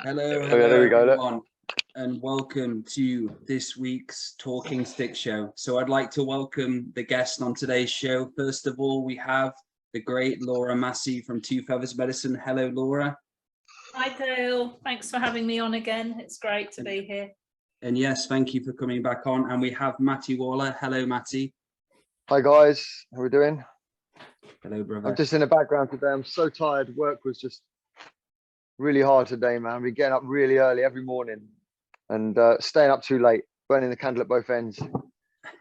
Hello, Oh, yeah, there we go, everyone, and welcome to this week's Talking Stick Show. So I'd like to welcome the guest on today's show. First of all, we have the great Laura Massey from Two Feathers Medicine. Hello, Laura. Hi, Dale. Thanks for having me on again. It's great to be here. And yes, thank you for coming back on. And we have Maty Waller. Hello, Maty. Hi guys, how are we doing? Hello, brother. I'm just in the background today. I'm so tired. Work was just really hard today, man. We're getting up really early every morning and staying up too late, burning the candle at both ends. So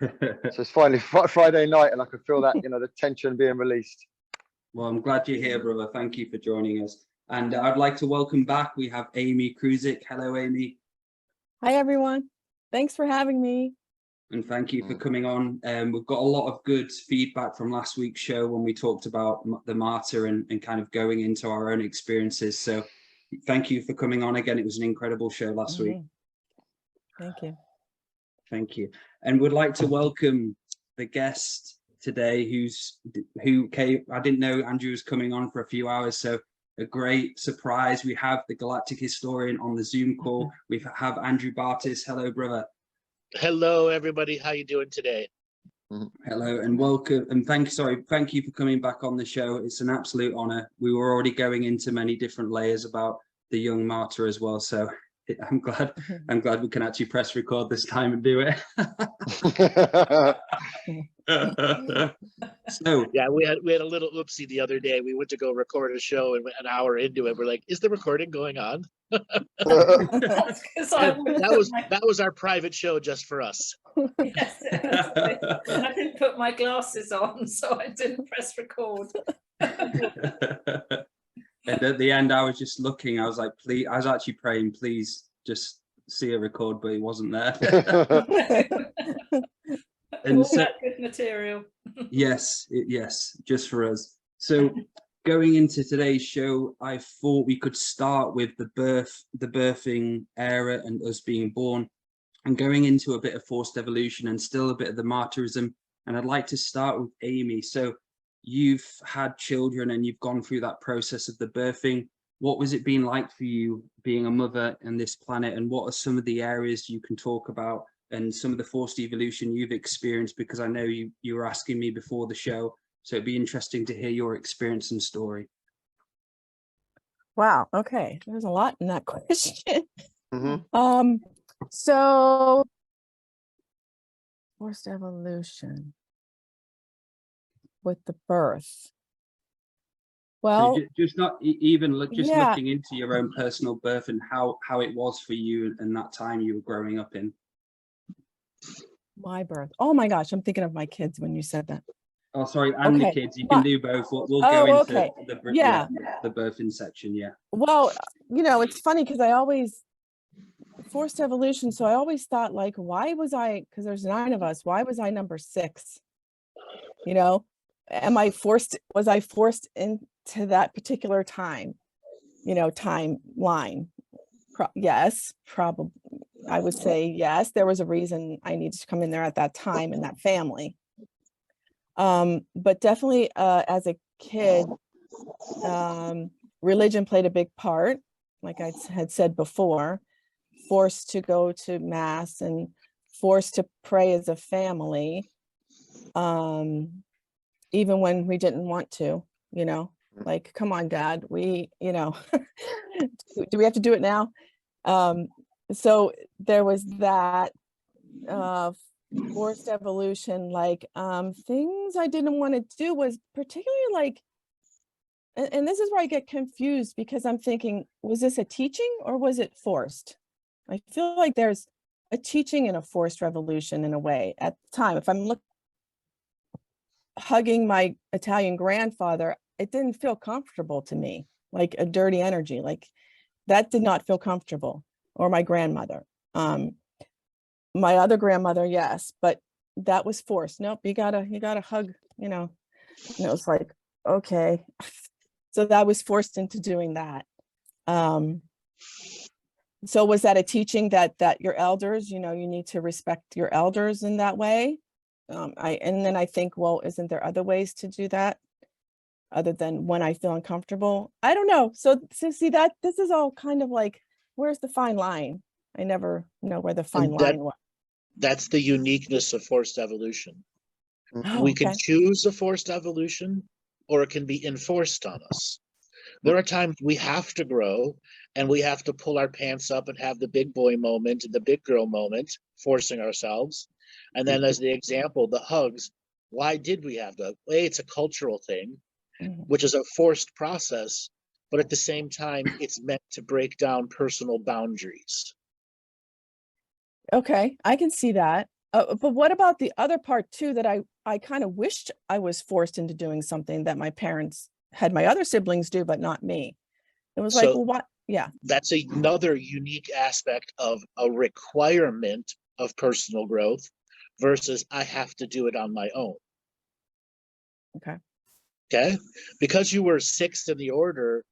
it's finally Friday night and I can feel that, the tension being released. Well, I'm glad you're here, brother. Thank you for joining us. And I'd like to welcome back. We have Amy Kruzic. Hello, Amy. Hi, everyone. Thanks for having me. And thank you for coming on. We've got a lot of good feedback from last week's show when we talked about the martyr and kind of going into our own experiences. So thank you for coming on again. It was an incredible show last week. Thank you. Thank you. And we'd like to welcome the guest today who came. I didn't know Andrew was coming on for a few hours. So a great surprise. We have the Galactic Historian on the Zoom call. We have Andrew Bartzis. Hello, brother. Hello, everybody. How you doing today? Hello and welcome, and thank you for coming back on the show. It's an absolute honor. We were already going into many different layers about the young martyr as well, so I'm glad we can actually press record this time and do it. So yeah, we had a little oopsie the other day. We went to go record a show and an hour into it, we're like, is the recording going on? that was our private show just for us. Yes, I didn't put my glasses on, so I didn't press record. And at the end, I was just looking. I was like, please. I was actually praying, please, just see a record, but it wasn't there. And all that good material. Yes, just for us. So going into today's show, I thought we could start with the birthing era and us being born, and going into a bit of forced evolution and still a bit of the martyrism. And I'd like to start with Amy. So you've had children and you've gone through that process of the birthing. What was it been like for you being a mother on this planet, and what are some of the areas you can talk about and some of the forced evolution you've experienced? Because I know you were asking me before the show, so it'd be interesting to hear your experience and story. Wow. Okay. There's a lot in that question. So forced evolution with the birth. Well, so just not even looking into your own personal birth and how it was for you and that time you were growing up in. My birth. Oh my gosh, I'm thinking of my kids when you said that. Oh, sorry, and the kids. You can do both. We'll go into the birthing section. Yeah. Well, it's funny because I always forced evolution. So I always thought, like, why was I? Because there's 9 of us. Why was I number 6? Am I forced? Was I forced into that particular time? Timeline. Yes, probably. I would say yes. There was a reason I needed to come in there at that time in that family. But definitely as a kid, religion played a big part. Like I had said before, forced to go to mass and forced to pray as a family, even when we didn't want to, like, come on, Dad, do we have to do it now? So there was that forced evolution, like things I didn't want to do was particularly like, and this is where I get confused, because I'm thinking, was this a teaching or was it forced? I feel like there's a teaching and a forced revolution in a way at the time. If I'm hugging my Italian grandfather, it didn't feel comfortable to me, like a dirty energy, like that did not feel comfortable. Or my grandmother, my other grandmother, yes, but that was forced. Nope, you gotta hug, and it was like, okay. So that was forced into doing that. So was that a teaching that your elders, you need to respect your elders in that way? And then I think, well, isn't there other ways to do that other than when I feel uncomfortable? I don't know. So see that this is all kind of like where's the fine line? I never know where the fine And that- line was. That's the uniqueness of forced evolution. Oh, We can okay. choose a forced evolution, or it can be enforced on us. There are times we have to grow and we have to pull our pants up and have the big boy moment and the big girl moment, forcing ourselves. And then as the example, the hugs, why did we have to? It's a cultural thing, Mhm. which is a forced process, but at the same time, it's meant to break down personal boundaries. Okay, I can see that. But what about the other part too, that I kind of wished I was forced into doing something that my parents had my other siblings do, but not me. It was like, So- well, what? Yeah. That's another unique aspect of a requirement of personal growth versus I have to do it on my own. Okay. Okay. Because you were sixth in the order,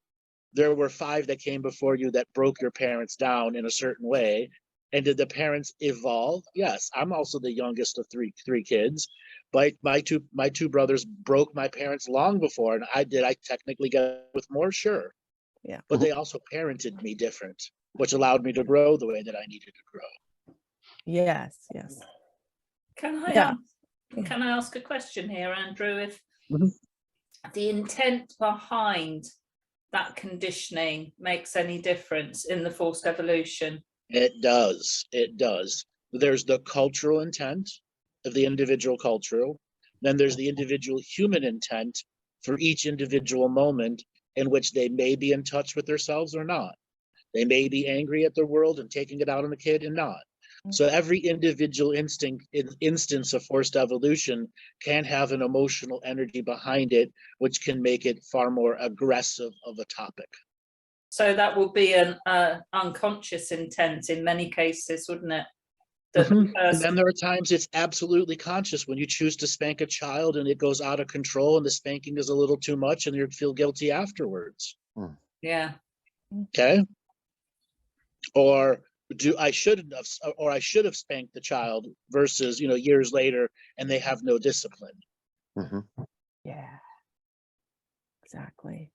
there were 5 that came before you that broke your parents down in a certain way. And did the parents evolve? Yes. I'm also the youngest of three kids. But my two brothers broke my parents long before. And I technically get with more? Sure. Yeah. But they also parented me different, which allowed me to grow the way that I needed to grow. Yes. Yes. Can I Yeah. can I ask a question here, Andrew? If Mhm. the intent behind that conditioning makes any difference in the forced evolution? It does. It does. There's the cultural intent of the individual cultural. Then there's the individual human intent for each individual moment in which they may be in touch with themselves or not. They may be angry at the world and taking it out on the kid and not. So every individual instance of forced evolution can have an emotional energy behind it, which can make it far more aggressive of a topic. So that will be an unconscious intent in many cases, wouldn't it? That the And person- then there are times it's absolutely conscious when you choose to spank a child and it goes out of control and the spanking is a little too much and you feel guilty afterwards. yeah. Okay. Or I should have spanked the child versus, years later and they have no discipline. Mhm. Yeah. Exactly.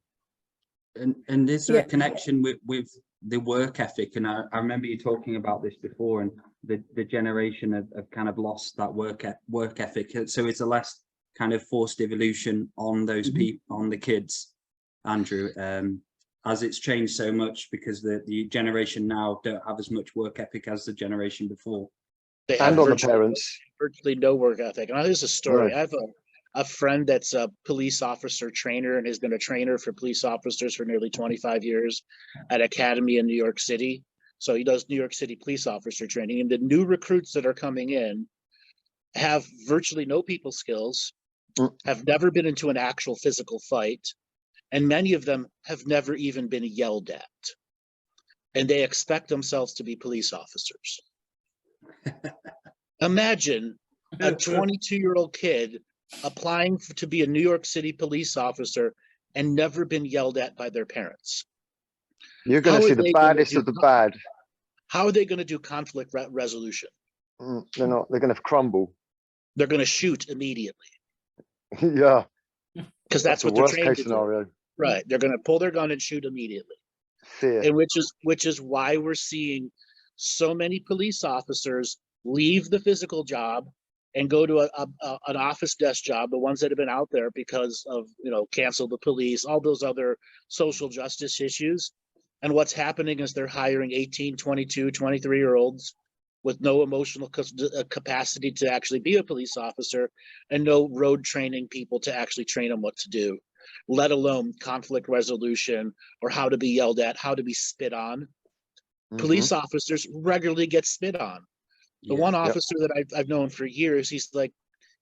And is there Yeah. a connection with the work ethic? And I remember you talking about this before, and the generation have kind of lost that work ethic. So it's a less kind of forced evolution on those people, on the kids, Andrew, as it's changed so much because the generation now don't have as much work ethic as the generation before. They have And on the virtually- parents. virtually no work ethic. And here's a story. Right. I have a friend that's a police officer trainer and has been a trainer for police officers for nearly 25 years at Academy in New York City. So he does New York City police officer training. And the new recruits that are coming in have virtually no people skills, have never been into an actual physical fight, and many of them have never even been yelled at. And they expect themselves to be police officers. Imagine a 22-year-old kid applying to be a New York City police officer and never been yelled at by their parents. You're going How to are see the they gonna baddest do of the bad. How are they going to do conflict resolution? They're not. They're going to crumble. They're going to shoot immediately Yeah. because that's the what they're worst trained case to do. scenario. Right. They're going to pull their gun and shoot immediately. Fear. And which is why we're seeing so many police officers leave the physical job and go to an office desk job, the ones that have been out there because of, cancel the police, all those other social justice issues. And what's happening is they're hiring 18, 22, 23-year-olds with no emotional capacity to actually be a police officer and no road training people to actually train them what to do, let alone conflict resolution or how to be yelled at, how to be spit on. Police officers regularly get spit on. The one officer that I've known for years, he's like,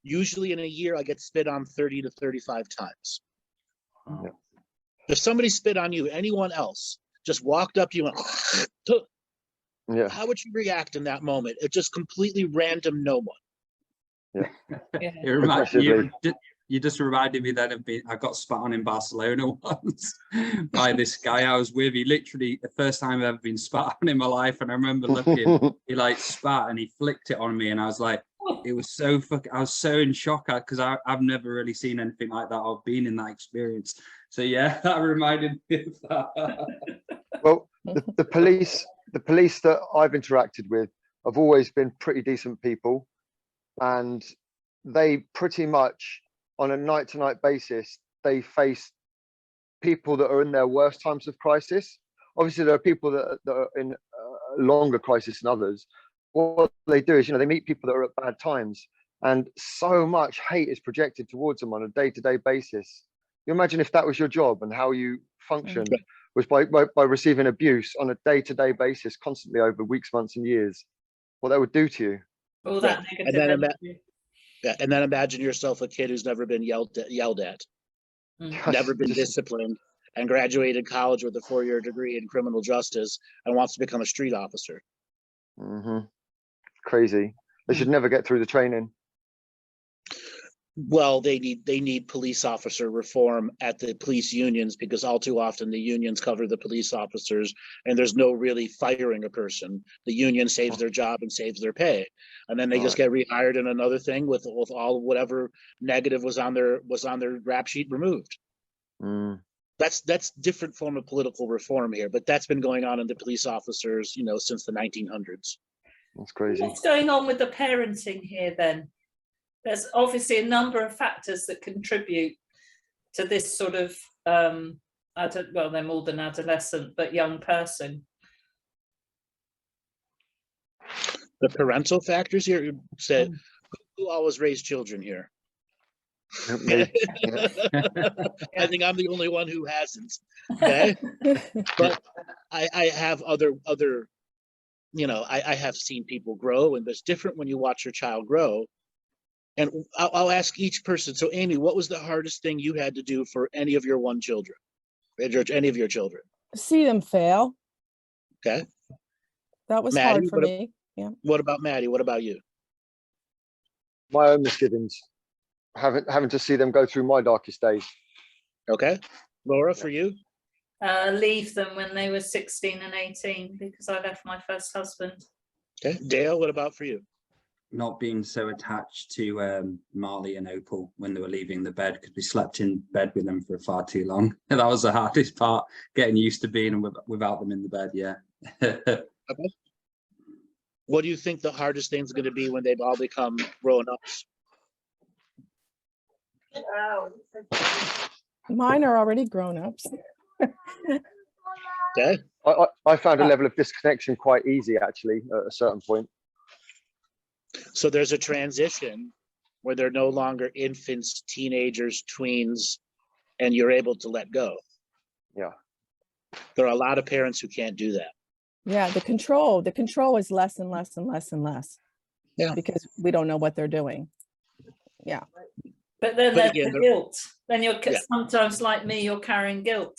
usually in a year, I get spit on 30 to 35 times. Yep. If somebody spit on you, anyone else, just walked up to you and Yeah. how would you react in that moment? It's just completely random, no one. Yeah. You just reminded me that I got spat on in Barcelona once by this guy I was with. He literally, the first time I've ever been spat on in my life. And I remember looking, he like spat and he flicked it on me. And I was like, it was so I was so in shock because I've never really seen anything like that or been in that experience. So yeah, that reminded me of that. Well, the police the police that I've interacted with have always been pretty decent people, and they pretty much on a night-to-night basis, they face people that are in their worst times of crisis. Obviously, there are people that are in longer crisis than others. What they do is, they meet people that are at bad times, and so much hate is projected towards them on a day-to-day basis. You imagine if that was your job and how you functioned was by receiving abuse on a day-to-day basis, constantly over weeks, months, and years. What that would do to you. All that And negative then, energy. and then imagine yourself a kid who's never been yelled at, never been disciplined, and graduated college with a 4-year degree in criminal justice and wants to become a street officer. Crazy. They should never get through the training. Well, they need police officer reform at the police unions, because all too often the unions cover the police officers, and there's no really firing a person. The union saves their job and saves their pay, and then they just get rehired in another thing with all whatever negative was on their rap sheet removed. That's different form of political reform here, but that's been going on in the police officers, since the 1900s. That's crazy. What's going on with the parenting here then? There's obviously a number of factors that contribute to this sort of, they're more than adolescent, but young person. The parental factors here, you said, who always raised children here? I think I'm the only one who hasn't. Okay, but I have other I have seen people grow, and it's different when you watch your child grow. And I'll ask each person. So, Amy, what was the hardest thing you had to do for any of your children? Any of your children? See them fail. Okay. That was Maddie, hard for me. Yeah. What about Maddie? What about you? My own misgivings, having to see them go through my darkest days. Okay. Laura, for you? Leave them when they were 16 and 18, because I left my first husband. Okay. Dale, what about for you? Not being so attached to Marley and Opal when they were leaving the bed, because we slept in bed with them for far too long. That was the hardest part, getting used to being without them in the bed. Yeah. Okay. What do you think the hardest thing's going to be when they've all become grown-ups? Mine are already grown-ups. Okay. I found a level of disconnection quite easy, actually, at a certain point. So there's a transition where they're no longer infants, teenagers, tweens, and you're able to let go. Yeah. There are a lot of parents who can't do that. Yeah, the control is less and less and less and less. Yeah. Because we don't know what they're doing. Yeah. But then there's the guilt. Then you're sometimes like me, you're carrying guilt.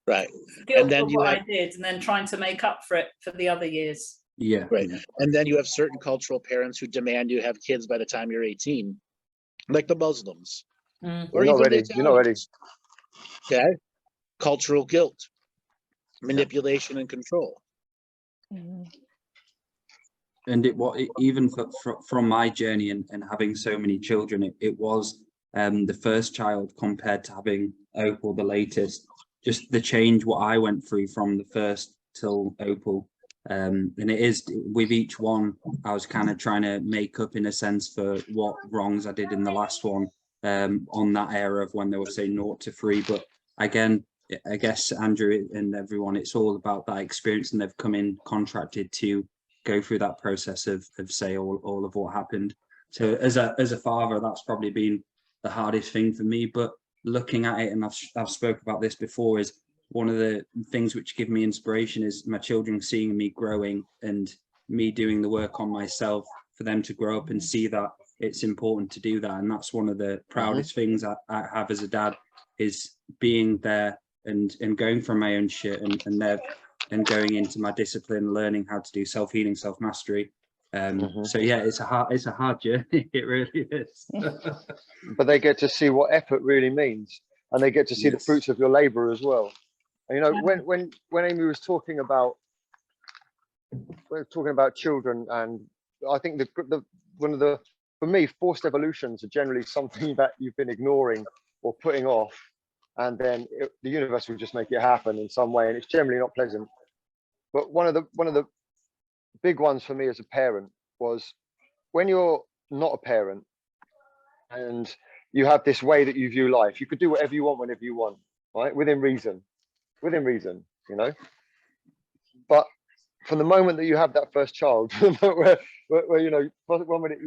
Right. Guilt And then for what I did, and then trying to make up for it for the other years. Yeah. Right. And then you have certain cultural parents who demand you have kids by the time you're 18, like the Muslims. Or You're not even ready. the You're not ready. Italians. Okay. Cultural guilt, manipulation, and control. And even from my journey and having so many children, it was the first child compared to having Opal, the latest, just the change what I went through from the first till Opal. And it is with each one, I was kind of trying to make up in a sense for what wrongs I did in the last one, on that era of when they were saying 0 to 3. But again, I guess Andrew and everyone, it's all about that experience, and they've come in contracted to go through that process of say all of what happened. So as a father, that's probably been the hardest thing for me. But looking at it, and I've spoke about this before, is one of the things which give me inspiration is my children seeing me growing and me doing the work on myself for them to grow up and see that it's important to do that. And that's one of the proudest things I have as a dad, is being there and going from my own shit and going into my discipline, learning how to do self-healing, self-mastery. So yeah, it's a hard journey. It really is. But they get to see what effort really means, and they get to see the fruits of your labor as well. And, when Amy was talking about children, and I think for me, forced evolutions are generally something that you've been ignoring or putting off, and then the universe will just make it happen in some way, and it's generally not pleasant. But one of the big ones for me as a parent was when you're not a parent and you have this way that you view life, you could do whatever you want whenever you want, right? Within reason, you know. But from the moment that you have that first child, where you know, 1 minute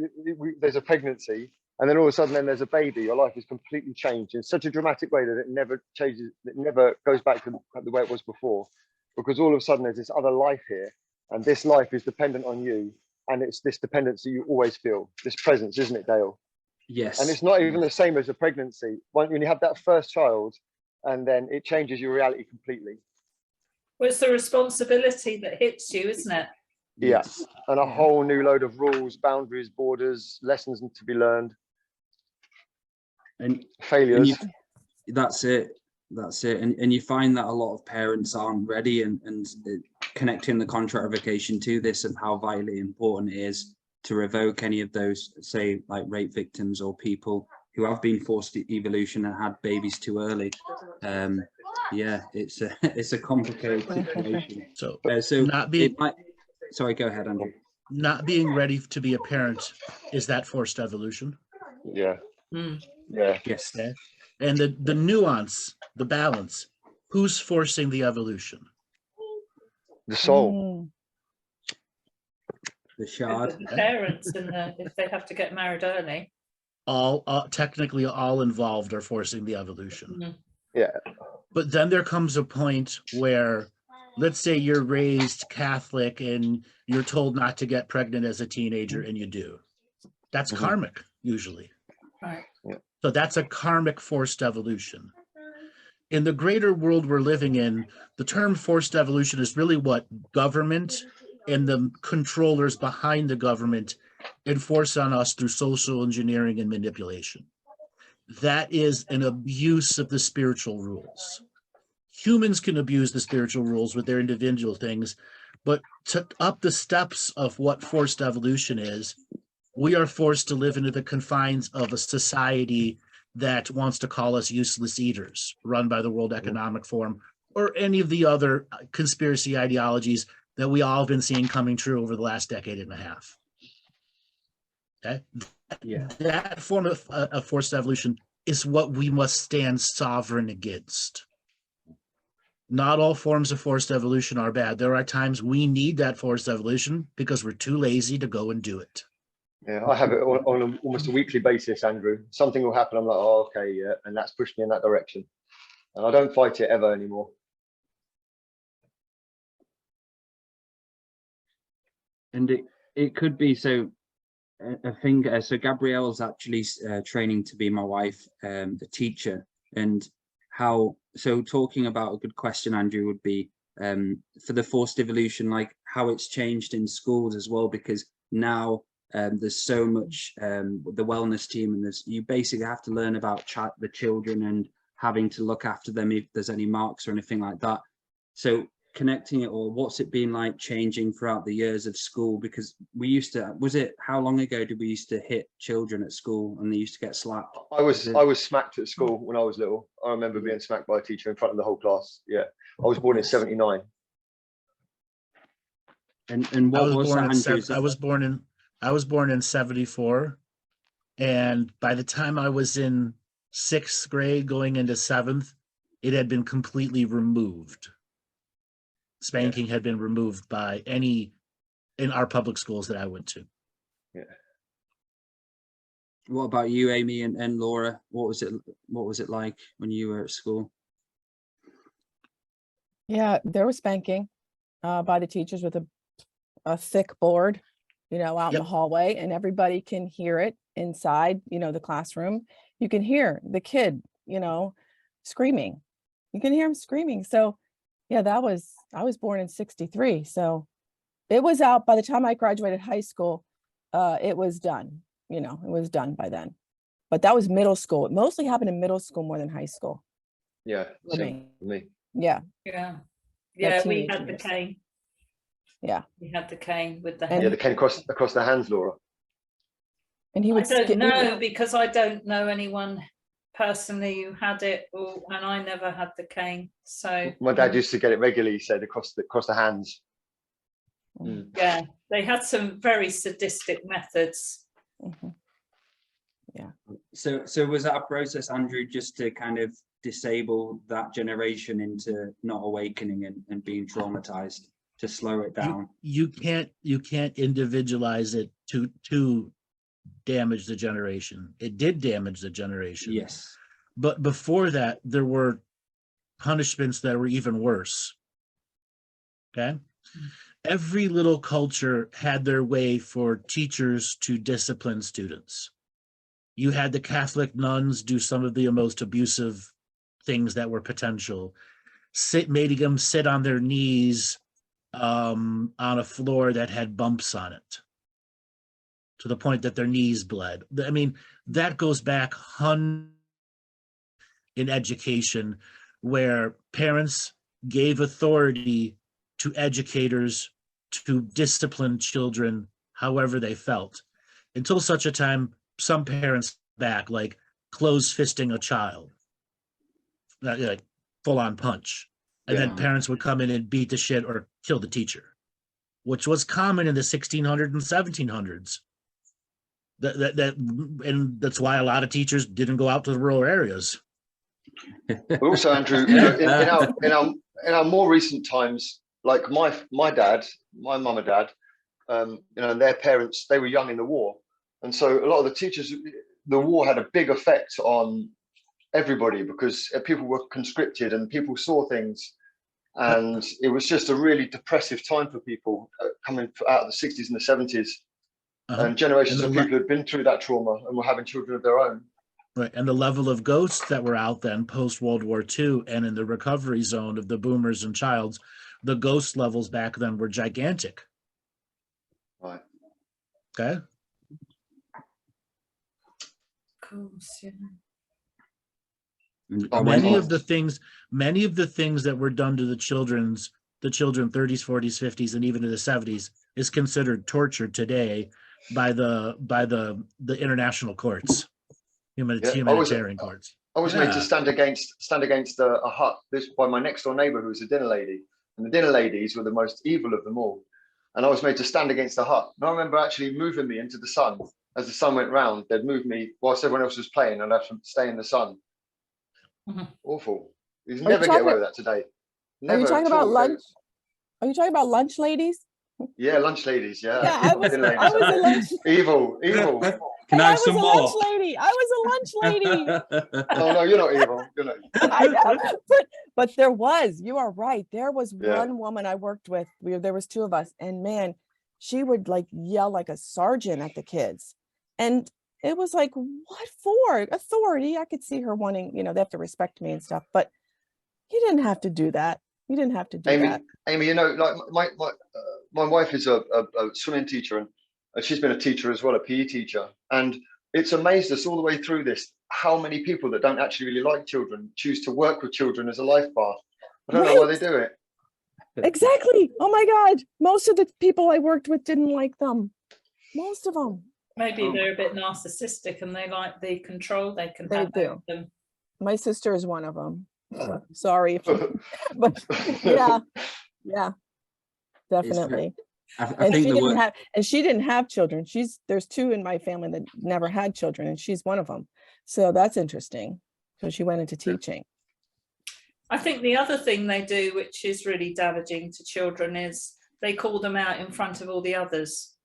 there's a pregnancy, and then all of a sudden then there's a baby, your life is completely changed in such a dramatic way that it never changes, it never goes back to the way it was before, because all of a sudden there's this other life here, and this life is dependent on you, and it's this dependency you always feel, this presence, isn't it, Dale? Yes. And it's not even the same as a pregnancy. When you have that first child, and then it changes your reality completely. Well, it's the responsibility that hits you, isn't it? Yeah, and a whole new load of rules, boundaries, borders, lessons to be learned, and failures. That's it. And you find that a lot of parents aren't ready, and connecting the contract revocation to this and how vitally important it is to revoke any of those, say, like rape victims or people who have been forced to evolution and had babies too early. Yeah, it's a complicated situation. So Not being sorry, go ahead, Andrew. Not being ready to be a parent, is that forced evolution? Yeah. Yeah. Yes. Okay. And the nuance, the balance, who's forcing the evolution? The soul. The shard. The parents, and if they have to get married early. Technically all involved are forcing the evolution. Yeah. But then there comes a point where, let's say you're raised Catholic and you're told not to get pregnant as a teenager, and you do. That's karmic, usually. Right. Yeah. So that's a karmic forced evolution. In the greater world we're living in, the term forced evolution is really what government and the controllers behind the government enforce on us through social engineering and manipulation. That is an abuse of the spiritual rules. Humans can abuse the spiritual rules with their individual things, but to up the steps of what forced evolution is, we are forced to live into the confines of a society that wants to call us useless eaters, run by the World Economic Forum, or any of the other conspiracy ideologies that we all have been seeing coming true over the last decade and a half. Okay? Yeah. That form of forced evolution is what we must stand sovereign against. Not all forms of forced evolution are bad. There are times we need that forced evolution because we're too lazy to go and do it. Yeah, I have it on almost a weekly basis, Andrew. Something will happen, I'm like, oh, okay, yeah, and that's pushed me in that direction. And I don't fight it ever anymore. And it could be, so I think, so Gabrielle's actually training to be my wife, the teacher, and how, so talking about a good question, Andrew, would be for the forced evolution, like how it's changed in schools as well, because now there's so much, the wellness team, and you basically have to learn about the children and having to look after them if there's any marks or anything like that. So connecting it all, what's it been like changing throughout the years of school? Because we used to, how long ago did we used to hit children at school and they used to get slapped? I was smacked at school when I was little. I remember being smacked by a teacher in front of the whole class. Yeah, I was born in '79. And what was that, Andrew? I was born in '74, and by the time I was in 6th grade going into 7th, it had been completely removed. Spanking had been removed by in our public schools that I went to. Yeah. What about you, Amy and Laura? What was it like when you were at school? Yeah, there was spanking by the teachers with a thick board, out in the hallway, and everybody can hear it inside, the classroom. You can hear the kid, screaming. You can hear him screaming. So yeah, I was born in '63. So it was out by the time I graduated high school. It was done, it was done by then. But that was middle school. It mostly happened in middle school more than high school. Yeah, same for me. Yeah. Yeah. We had the cane. Yeah. We had the cane with the the cane across the hands, Laura. And he would. I don't know, because I don't know anyone personally who had it, and I never had the cane. So my dad used to get it regularly. He said across the hands. Yeah, they had some very sadistic methods. Mhm. So was that a process, Andrew, just to kind of disable that generation into not awakening and being traumatized, to slow it down? You can't individualize it to damage the generation. It did damage the generation. Yes. But before that, there were punishments that were even worse. Okay. Every little culture had their way for teachers to discipline students. You had the Catholic nuns do some of the most abusive things that were potential, making them sit on their knees on a floor that had bumps on it, to the point that their knees bled. I mean, that goes back in education, where parents gave authority to educators to discipline children however they felt, until such a time some parents back, like close fisting a child, like full on punch. And then parents would come in and beat the shit or kill the teacher, which was common in the 1600s and 1700s. And that's why a lot of teachers didn't go out to the rural areas. But also, Andrew, in our more recent times, like my mum and dad, their parents, they were young in the war, and so a lot of the teachers, the war had a big effect on everybody, because people were conscripted and people saw things, and it was just a really depressive time for people coming out of the 60s and the 70s, and generations of people who had been through that trauma and were having children of their own. Right, and the level of ghosts that were out then post World War II, and in the recovery zone of the boomers and childs, the ghost levels back then were gigantic. Right. Okay. Of course, yeah. Many of the things that were done to the children 30s, 40s, 50s, and even in the 70s is considered torture today by the international courts, humanitarian courts. I was made to stand against a hut this by my next door neighbor, who was a dinner lady, and the dinner ladies were the most evil of them all. And I was made to stand against a hut. And I remember actually moving me into the sun. As the sun went round, they'd move me whilst everyone else was playing, and I'd have to stay in the sun. Awful. You never get away with that today. Never. Are you talking about lunch? Are you talking about lunch ladies? Yeah, lunch ladies. Yeah. Yeah, I was a lunch. Evil. Can I have some more? I was a lunch lady. Oh no, you're not evil. You're not. I know, but there was. You are right. There was one woman I worked with. There was two of us, and man, she would like yell like a sergeant at the kids, and it was like, what for? Authority. I could see her wanting, they have to respect me and stuff, but you didn't have to do that. You didn't have to do that. Amy, like my wife is a swimming teacher, and she's been a teacher as well, a PE teacher. And it's amazed us all the way through this, how many people that don't actually really like children choose to work with children as a life path. I don't know why they do it. Exactly. Oh my God. Most of the people I worked with didn't like them. Most of them. Maybe they're a bit narcissistic and they like the control they can have over them. My sister is one of them. Sorry, but yeah, definitely. She didn't have children. There's two in my family that never had children, and she's one of them. So that's interesting. So she went into teaching. I think the other thing they do, which is really damaging to children, is they call them out in front of all the others.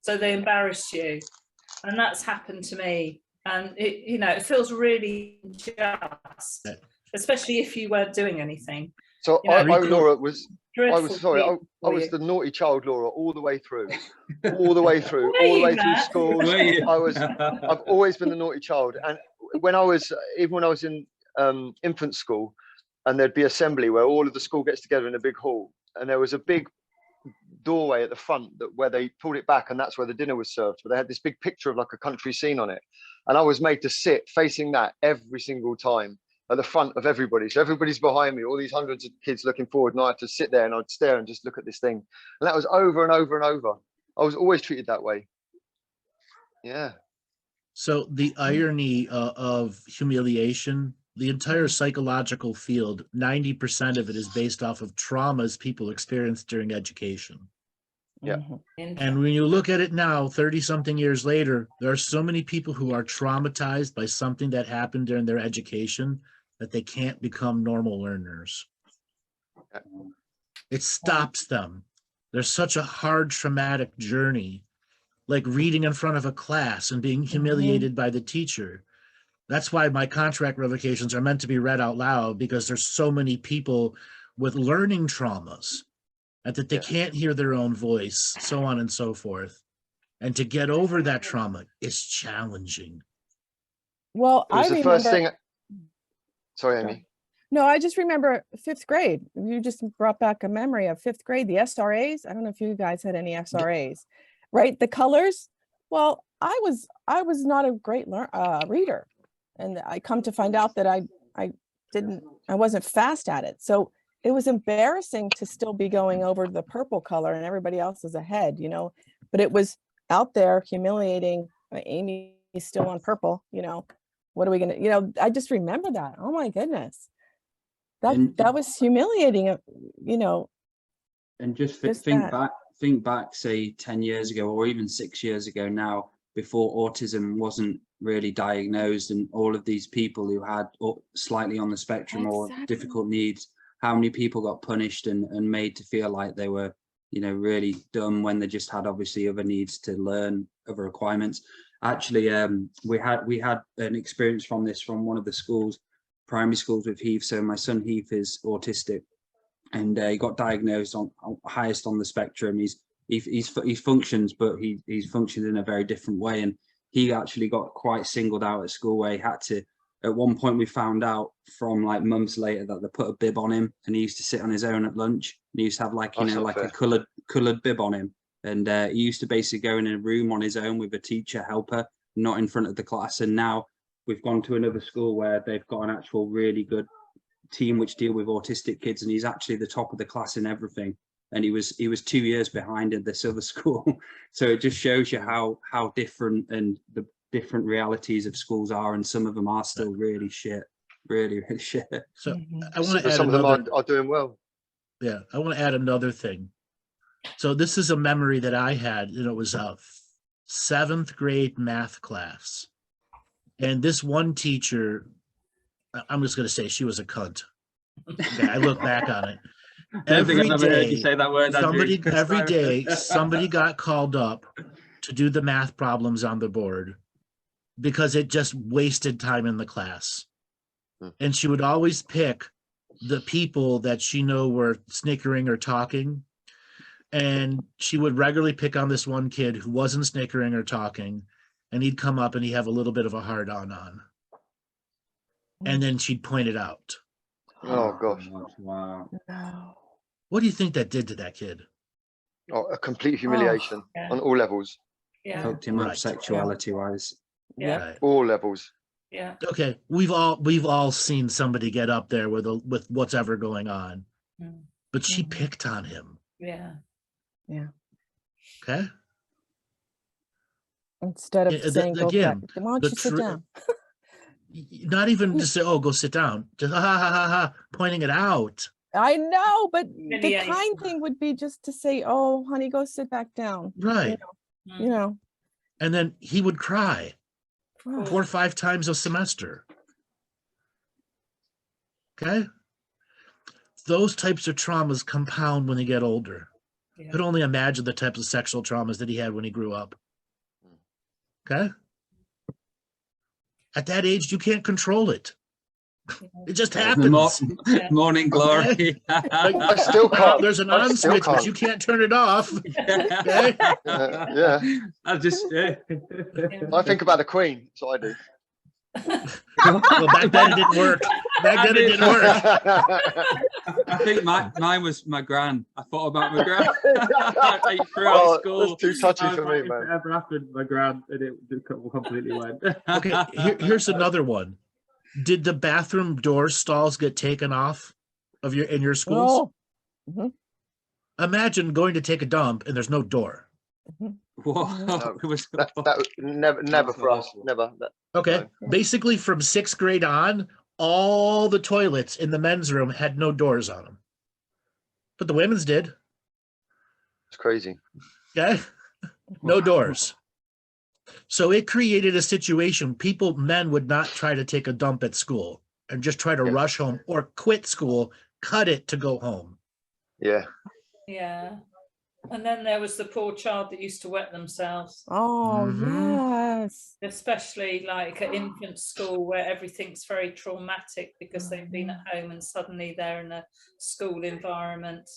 So they embarrass you. And that's happened to me. And it feels really unjust, especially if you weren't doing anything. So Laura was I was the naughty child, Laura, all the way through school. I've always been the naughty child. And when I was in infant school, and there'd be assembly where all of the school gets together in a big hall, and there was a big doorway at the front where they pulled it back, and that's where the dinner was served. But they had this big picture of like a country scene on it, and I was made to sit facing that every single time at the front of everybody. So everybody's behind me, all these hundreds of kids looking forward, and I had to sit there and I'd stare and just look at this thing. And that was over and over and over. I was always treated that way. Yeah. So the irony of humiliation, the entire psychological field, 90% of it is based off of traumas people experience during education. Yeah. Mhm. And when you look at it now, 30 something years later, there are so many people who are traumatized by something that happened during their education that they can't become normal learners. It stops them. There's such a hard traumatic journey, like reading in front of a class and being humiliated by the teacher. That's why my contract revocations are meant to be read out loud, because there's so many people with learning traumas and that they can't hear their own voice, so on and so forth. And to get over that trauma is challenging. Well, It was I the first remember. thing. Sorry, Amy. No, I just remember 5th grade. You just brought back a memory of 5th grade, the SRAs. I don't know if you guys had any SRAs, right? The colors. Well, I was not a great reader, and I come to find out that I wasn't fast at it. So it was embarrassing to still be going over the purple color and everybody else is ahead, you know. But it was out there humiliating. Amy's still on purple, you know. What are we gonna? You know, I just remember that. Oh my goodness. That was humiliating, you know. And just Just think that. back, say 10 years ago, or even 6 years ago now, before autism wasn't really diagnosed, and all of these people who had slightly on the spectrum or difficult needs, how many people got punished and made to feel like they were, you know, really dumb when they just had obviously other needs to learn, other requirements. Actually, we had an experience from this from one of the schools, primary schools with Heath. So my son Heath is autistic, and he got diagnosed on highest on the spectrum. He functions, but he's functioned in a very different way, and he actually got quite singled out at school, where he had to. At one point, we found out from like months later that they put a bib on him, and he used to sit on his own at lunch. And he used to have like, you know, like a coloured bib on him, and he used to basically go in a room on his own with a teacher helper, not in front of the class. And now we've gone to another school where they've got an actual really good team which deal with autistic kids, and he's actually the top of the class in everything. And he was 2 years behind in this other school. So it just shows you how different and the different realities of schools are, and some of them are still really shit, really shit. So I want to add some of them another. are doing well. Yeah, I want to add another thing. So this is a memory that I had, and it was a 7th grade math class. And this one teacher, I'm just going to say she was a cunt. Okay, I look back on it. Every day, somebody got called up to do the math problems on the board because it just wasted time in the class. And she would always pick the people that she knew were snickering or talking. And she would regularly pick on this one kid who wasn't snickering or talking. And he'd come up and he'd have a little bit of a hard on. And then she'd point it out. Oh gosh. Wow. No. What do you think that did to that kid? Oh, a complete humiliation on all levels. Yeah. Hooked him up sexuality wise. Yeah. Right. All levels. Yeah. Okay, we've all seen somebody get up there with what's ever going on, but she picked on him. Yeah. Yeah. Okay. Instead of saying, "Go back," why don't you sit down? Not even to say, "Oh, go sit down." Just ha ha ha ha, pointing it out. I know, but the kind thing would be just to say, "Oh, honey, go sit back down." Right. You know. And then he would cry 4 or 5 times a semester. Okay. Those types of traumas compound when they get older. You could only imagine the types of sexual traumas that he had when he grew up. Okay. At that age, you can't control it. It just happens. Morning glory. I still can't. There's an on switch, but you can't turn it off. Okay? Yeah. I just. I think about the Queen. That's what I do. Well, back then it didn't work. Back then it didn't work. I think mine was my gran. I thought about my gran. Like throughout school. That's too touchy for me, man. If it ever happened, my gran, and it completely went. Okay, here's another one. Did the bathroom door stalls get taken off of in your schools? No. Imagine going to take a dump and there's no door. Whoa. That never for us. Never. Okay. Basically, from 6th grade on, all the toilets in the men's room had no doors on them, but the women's did. It's crazy. Okay, no doors. So it created a situation. Men would not try to take a dump at school and just try to Yeah. rush home or quit school, cut it to go home. Yeah. Yeah. And then there was the poor child that used to wet themselves, Oh, yes. especially like at infant school where everything's very traumatic because they've been at home and suddenly they're in a school environment.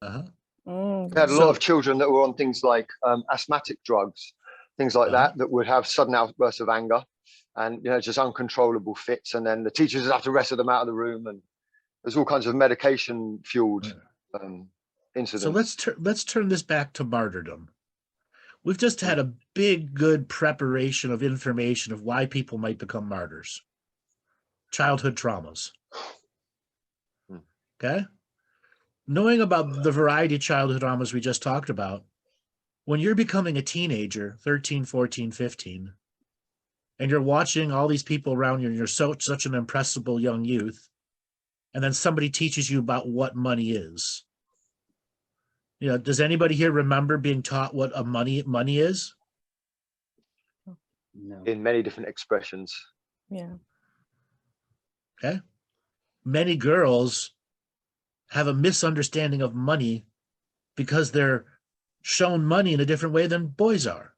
Uh-huh. We had a lot of children that were on things like asthmatic drugs, things like that would have sudden outbursts of anger and, you know, just uncontrollable fits. And then the teachers would have to wrestle them out of the room. And there's all kinds of medication fueled incidents. So let's turn this back to martyrdom. We've just had a big, good preparation of information of why people might become martyrs. Childhood traumas. Okay? Knowing about the variety of childhood traumas we just talked about, when you're becoming a teenager, 13, 14, 15, and you're watching all these people around you, and you're such an impressible young youth, and then somebody teaches you about what money is. You know, does anybody here remember being taught what a money is? No. In many different expressions. Yeah. Okay. Many girls have a misunderstanding of money because they're shown money in a different way than boys are.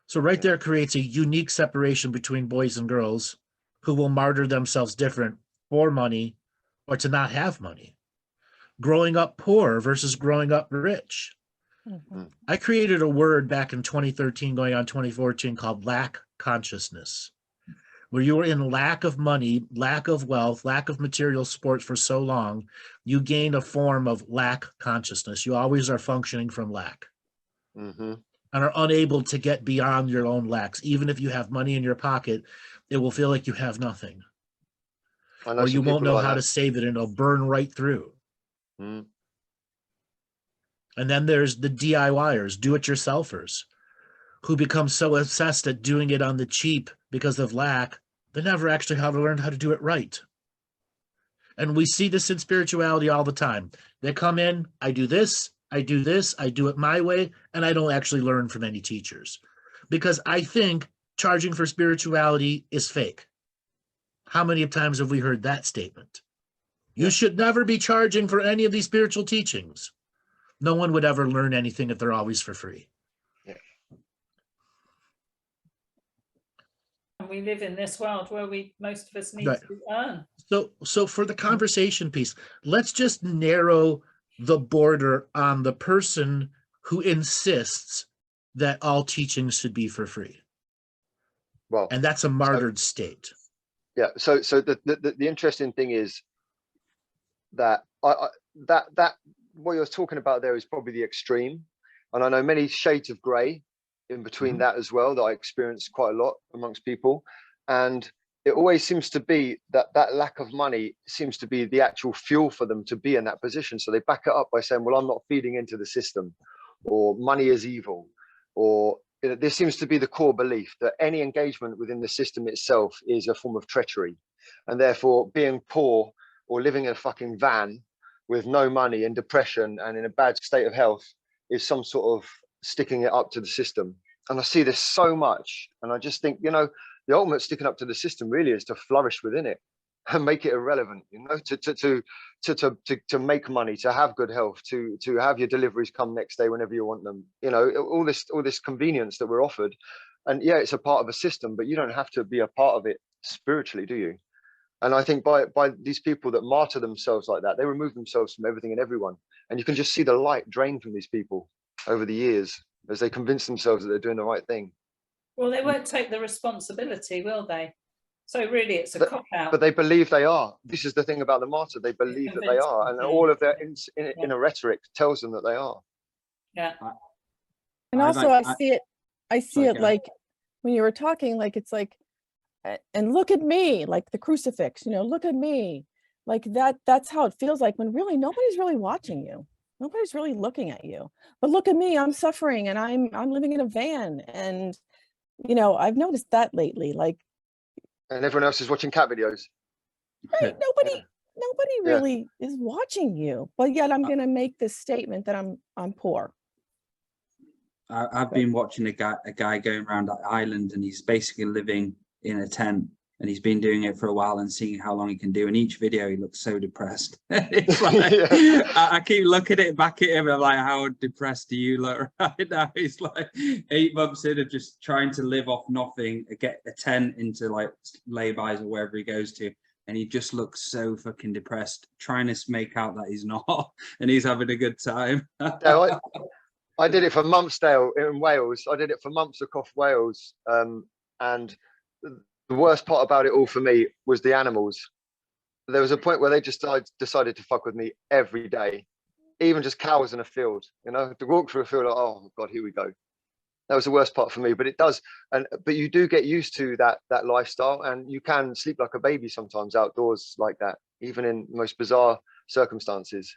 So right there creates a unique separation between boys and girls who will martyr themselves different for money or to not have money. Growing up poor versus growing up rich. Mhm. I created a word back in 2013 going on 2014 called lack consciousness, where you were in lack of money, lack of wealth, lack of material supports for so long, you gain a form of lack consciousness. You always are functioning from lack and are unable to get beyond your own lacks. Even if you have money in your pocket, it will feel like you have nothing. Or you won't know how to save it and it'll burn right through. And then there's the DIYers, do-it-yourselfers, who become so obsessed at doing it on the cheap because of lack, they never actually learned how to do it right. And we see this in spirituality all the time. They come in, I do this, I do it my way, and I don't actually learn from any teachers. Because I think charging for spirituality is fake. How many times have we heard that statement? You should never be charging for any of these spiritual teachings. No one would ever learn anything if they're always for free. And we live in this world where most of us need to earn. So for the conversation piece, let's just narrow the border on the person who insists that all teachings should be for free. Well, and that's a martyred state. Yeah. So the interesting thing is that that what you're talking about there is probably the extreme, and I know many shades of grey in between that as well that I experience quite a lot amongst people, and it always seems to be that lack of money seems to be the actual fuel for them to be in that position. So they back it up by saying, well, I'm not feeding into the system, or money is evil, or this seems to be the core belief that any engagement within the system itself is a form of treachery, and therefore being poor or living in a fucking van with no money and depression and in a bad state of health is some sort of sticking it up to the system. And I see this so much, and I just think, you know, the ultimate sticking up to the system really is to flourish within it and make it irrelevant, you know, to make money, to have good health, to have your deliveries come next day whenever you want them, you know, all this convenience that we're offered. And yeah, it's a part of a system, but you don't have to be a part of it spiritually, do you? And I think by these people that martyr themselves like that, they remove themselves from everything and everyone. And you can just see the light drain from these people over the years as they convince themselves that they're doing the right thing. Well, they won't take the responsibility, will they? So really, it's a cop-out. But they believe they are. This is the thing about the martyr. They believe that they are. And all of their inner rhetoric tells them that they are. Yeah. And also I see it like when you were talking, like it's like, and look at me, like the crucifix, you know, look at me, like that's how it feels like when really nobody's really watching you. Nobody's really looking at you. But look at me, I'm suffering and I'm living in a van. And, you know, I've noticed that lately, like. And everyone else is watching cat videos. Right, nobody Yeah. really is watching you, but yet I'm going to make this statement that I'm poor. I've been watching a guy going around that island, and he's basically living in a tent, and he's been doing it for a while and seeing how long he can do. In each video, he looks so depressed. It's like, Yeah. I keep looking back at him, and I'm like, how depressed do you look right now? He's like 8 months in of just trying to live off nothing, get a tent into like laybys or wherever he goes to. And he just looks so fucking depressed, trying to make out that he's not, and he's having a good time. Yeah, I did it for Monthsdale in Wales. I did it for months across Wales. And the worst part about it all for me was the animals. There was a point where they just decided to fuck with me every day, even just cows in a field, you know, to walk through a field, like, oh God, here we go. That was the worst part for me, but it does. But you do get used to that lifestyle, and you can sleep like a baby sometimes outdoors like that, even in the most bizarre circumstances.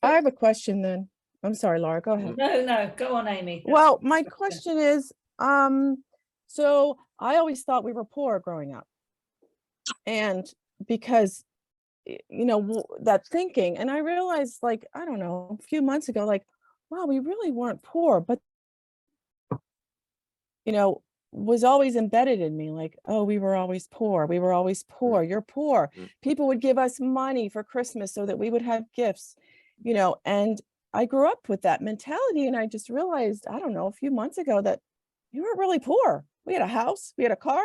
I have a question then. I'm sorry, Laura, go ahead. No, go on, Amy. Well, my question is, so I always thought we were poor growing up. And because, you know, that thinking, and I realized, like, I don't know, a few months ago, like, wow, we really weren't poor, but, you know, was always embedded in me, like, oh, we were always poor. We were always poor. You're poor. People would give us money for Christmas so that we would have gifts, you know, and I grew up with that mentality, and I just realized, I don't know, a few months ago that you weren't really poor. We had a house, we had a car,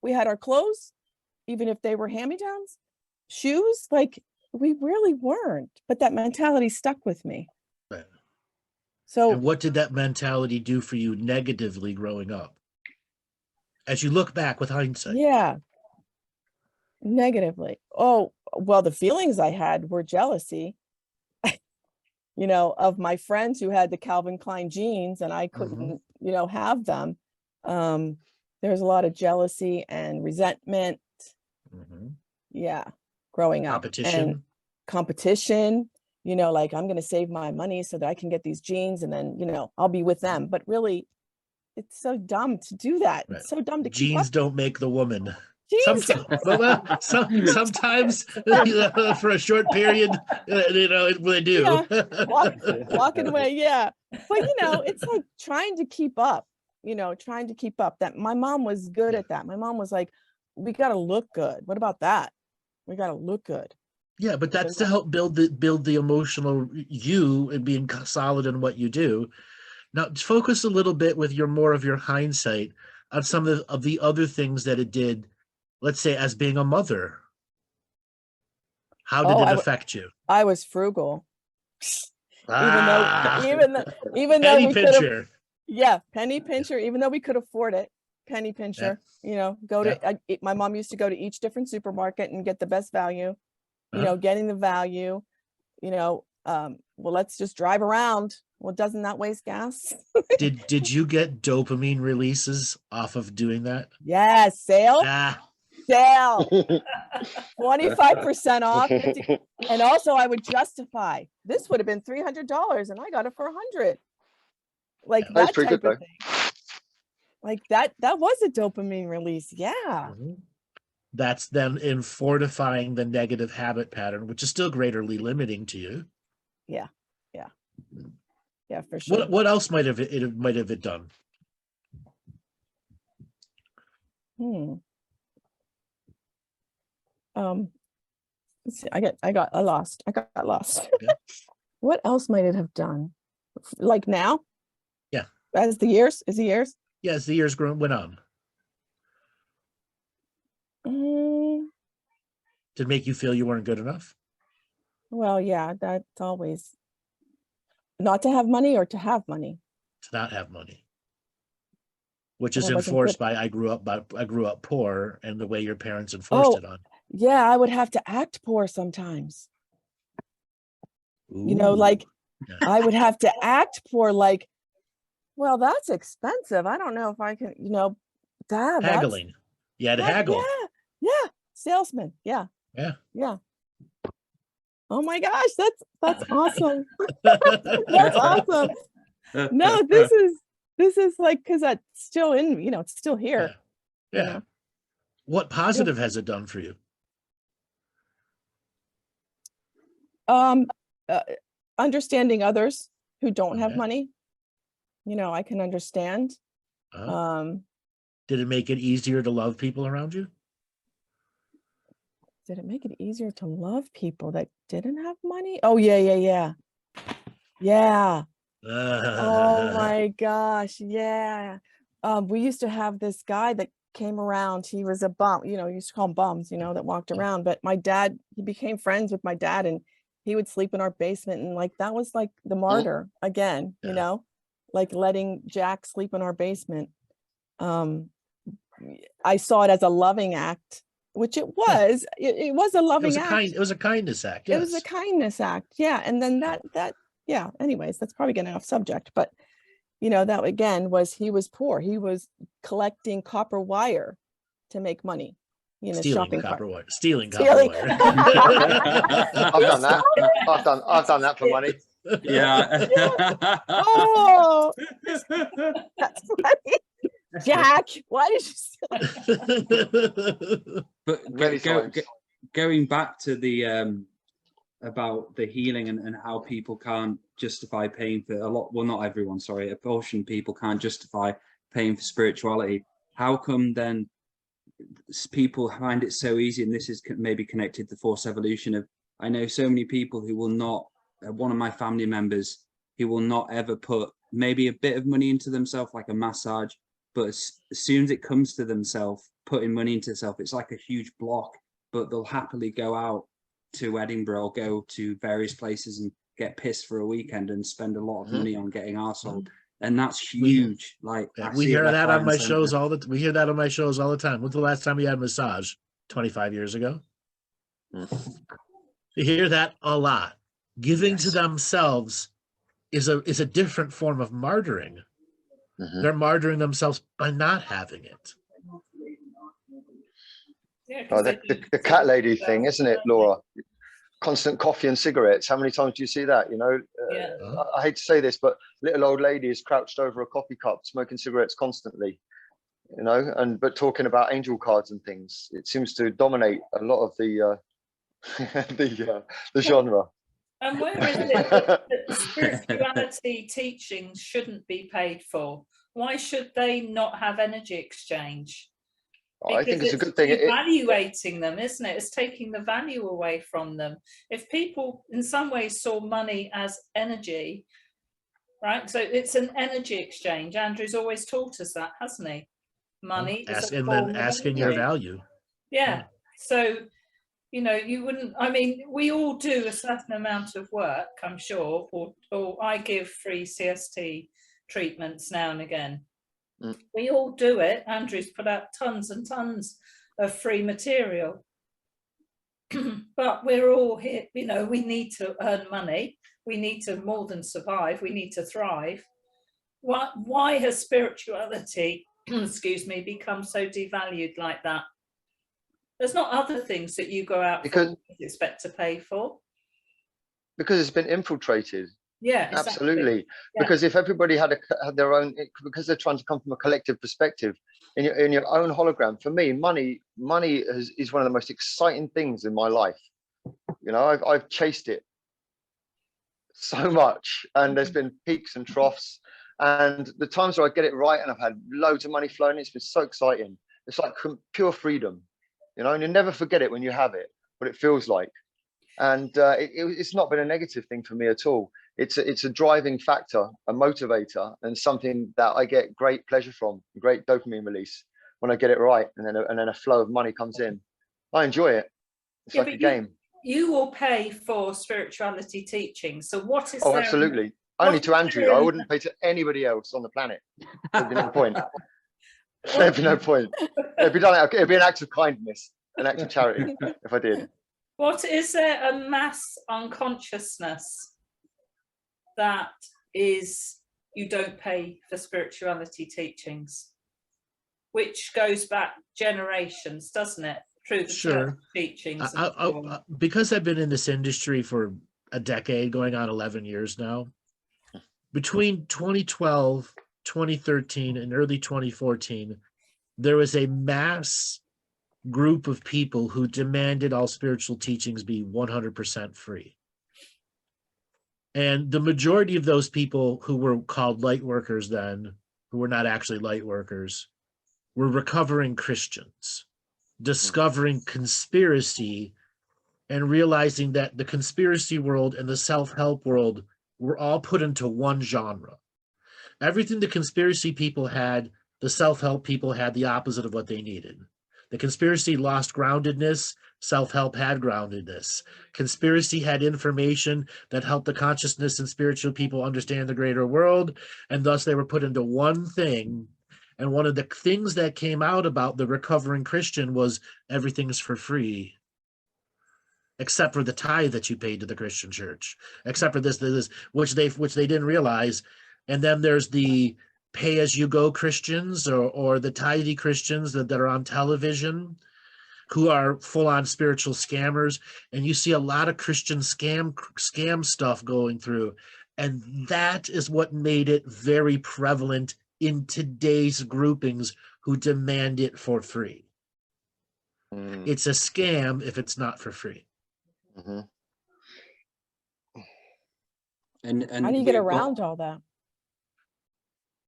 we had our clothes, even if they were hand-me-downs, shoes, like we really weren't. But that mentality stuck with me. Right. So, and what did that mentality do for you negatively growing up? As you look back with hindsight. yeah, negatively. Oh, well, the feelings I had were jealousy. You know, of my friends who had the Calvin Klein jeans and I couldn't, you know, have them. There's a lot of jealousy and resentment. Yeah, growing up. And competition, you know, like I'm going to save my money so that I can get these jeans and then, you know, I'll be with them. But really, it's so dumb to do that. Right. It's so dumb to keep up. Jeans don't make the woman. Sometimes for a short period, you know, they do. Yeah. Walking away, yeah. But, you know, it's like trying to keep up, you know, trying to keep up. That my mom was good at that. My mom was like, we got to look good. What about that? We got to look good. Yeah, but that's to help build the emotional you and being solid in what you do. Now, focus a little bit with more of your hindsight on some of the other things that it did. Let's say as being a mother, how did it affect you? I was frugal. Even though penny we pincher. Penny pincher. Even though we could afford it, penny pincher. You know, my mom used to go to each different supermarket and get the best value. You know, getting the value. You know, well, let's just drive around. Well, doesn't that waste gas? Did you get dopamine releases off of doing that? Yes, sale. Sale 25% off. And also I would justify this would have been $300 and I got it for $100. Like that type of thing. Like that was a dopamine release. Yeah. That's then in fortifying the negative habit pattern, which is still greatly limiting to you. Yeah, for sure. What else might have it done? Let's see, I got lost. Yeah. What else might it have done? Like now? Yeah. As the years? Yeah, as the years went on. Did it make you feel you weren't good enough? Well, yeah, that's always not to have money or to have money. To not have money. Which is enforced by I grew up poor, and the way your parents enforced it on. Yeah, I would have to act poor sometimes. Ooh. You know, like I would have to act poor, like, well, that's expensive. I don't know if I can, you know, haggling. You had to haggle. Yeah. Salesman. Yeah. Oh my gosh, that's awesome. That's awesome. No, this is like, because that's still in, you know, it's still here. Yeah. What positive has it done for you? Um, understanding others who don't have Okay. money, I can understand. Did it make it easier to love people around you? Did it make it easier to love people that didn't have money? Oh, yeah. Oh my gosh, yeah. We used to have this guy that came around. He was a bum, you used to call them bums, that walked around. But my dad, he became friends with my dad, and he would sleep in our basement. And like, that was like the martyr again, Yeah. like letting Jack sleep in our basement. I saw it as a loving act, which it was. It was a loving act. It was a kindness act. It was a kindness act. Yeah. And then yeah, anyways, that's probably getting off subject, but that again he was poor. He was collecting copper wire to make money, stealing shopping copper cart. wire. Stealing copper Stealing. wire. I've done that. I've done that for money. Yeah. Oh, that's funny. Jack, why did you steal? But Many times. going back to the about the healing and how people can't justify paying for not everyone, sorry, a portion of people can't justify paying for spirituality. How come then people find it so easy? And this is maybe connected to forced evolution of, I know so many people who will not, one of my family members, he will not ever put maybe a bit of money into themselves, like a massage, but as soon as it comes to themselves, putting money into themselves, it's like a huge block. But they'll happily go out to Edinburgh or go to various places and get pissed for a weekend and spend a lot of money on getting arsehole. And that's huge. We hear that on my shows all the time. When's the last time you had a massage? 25 years ago. You hear that a lot. Giving to themselves is a different form of martyring. They're martyring themselves by not having it. Oh, the cat lady thing, isn't it, Laura? Constant coffee and cigarettes. How many times do you see that? I hate to say this, but little old lady is crouched over a coffee cup, smoking cigarettes constantly. But talking about angel cards and things, it seems to dominate a lot of the the genre. And where is it that spirituality teachings shouldn't be paid for? Why should they not have energy exchange? Because I think it's a good thing. Evaluating them, isn't it? It's taking the value away from them. If people in some ways saw money as energy, right? So it's an energy exchange. Andrew's always taught us that, hasn't he? Money is a form of asking energy. your value. Yeah. So, you wouldn't, we all do a certain amount of work, I'm sure, or I give free CST treatments now and again. We all do it. Andrew's put out tons and tons of free material. But we're all here, we need to earn money. We need to more than survive. We need to thrive. Why has spirituality, become so devalued like that? There's not other things that you go out and expect to pay for. Because it's been infiltrated. Yeah, exactly. Absolutely. Yeah. Because if everybody had their own, because they're trying to come from a collective perspective, in your own hologram. For me, money is one of the most exciting things in my life. I've chased it so much, and there's been peaks and troughs, and the times where I get it right and I've had loads of money flowing, it's been so exciting. It's like pure freedom, and you never forget it when you have it, what it feels like. And it's not been a negative thing for me at all. It's a driving factor, a motivator, and something that I get great pleasure from, great dopamine release when I get it right, and then a flow of money comes in. I enjoy it. It's like a game. You will pay for spirituality teaching. So what is? Oh, absolutely. Only to Andrew. I wouldn't pay to anybody else on the planet. There'd be no point. There'd be no point. It'd be an act of kindness, an act of charity if I did. What is there a mass unconsciousness that is you don't pay for spirituality teachings, which goes back generations, doesn't it? Through the church teachings. Because I've been in this industry for a decade, going on 11 years now, between 2012, 2013, and early 2014, there was a mass group of people who demanded all spiritual teachings be 100% free. And the majority of those people who were called light workers then, who were not actually light workers, were recovering Christians, discovering conspiracy and realizing that the conspiracy world and the self-help world were all put into one genre. Everything the conspiracy people had, the self-help people had the opposite of what they needed. The conspiracy lost groundedness, self-help had groundedness. Conspiracy had information that helped the consciousness and spiritual people understand the greater world, and thus they were put into one thing. And one of the things that came out about the recovering Christian was everything's for free, except for the tithe that you paid to the Christian church, except for this, which they didn't realize. And then there's the pay-as-you-go Christians or the tidy Christians that are on television, who are full-on spiritual scammers. And you see a lot of Christian scam stuff going through. And that is what made it very prevalent in today's groupings who demand it for free. It's a scam if it's not for free. And How do you get around all that?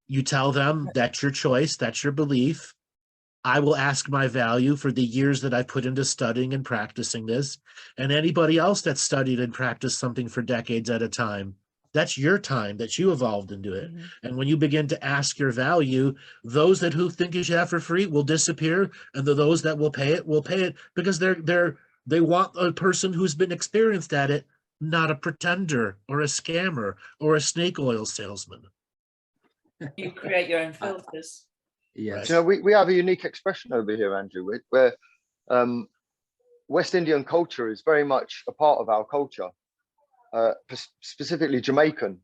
You tell them that's your choice, that's your belief. I will ask my value for the years that I put into studying and practicing this. And anybody else that studied and practiced something for decades at a time, that's your time that you evolved into it. And when you begin to ask your value, those who think you should have for free will disappear, and those that will pay it because they want a person who's been experienced at it, not a pretender or a scammer or a snake oil salesman. You create your own filters. Yes. You know, we have a unique expression over here, Andrew, where West Indian culture is very much a part of our culture, specifically Jamaican.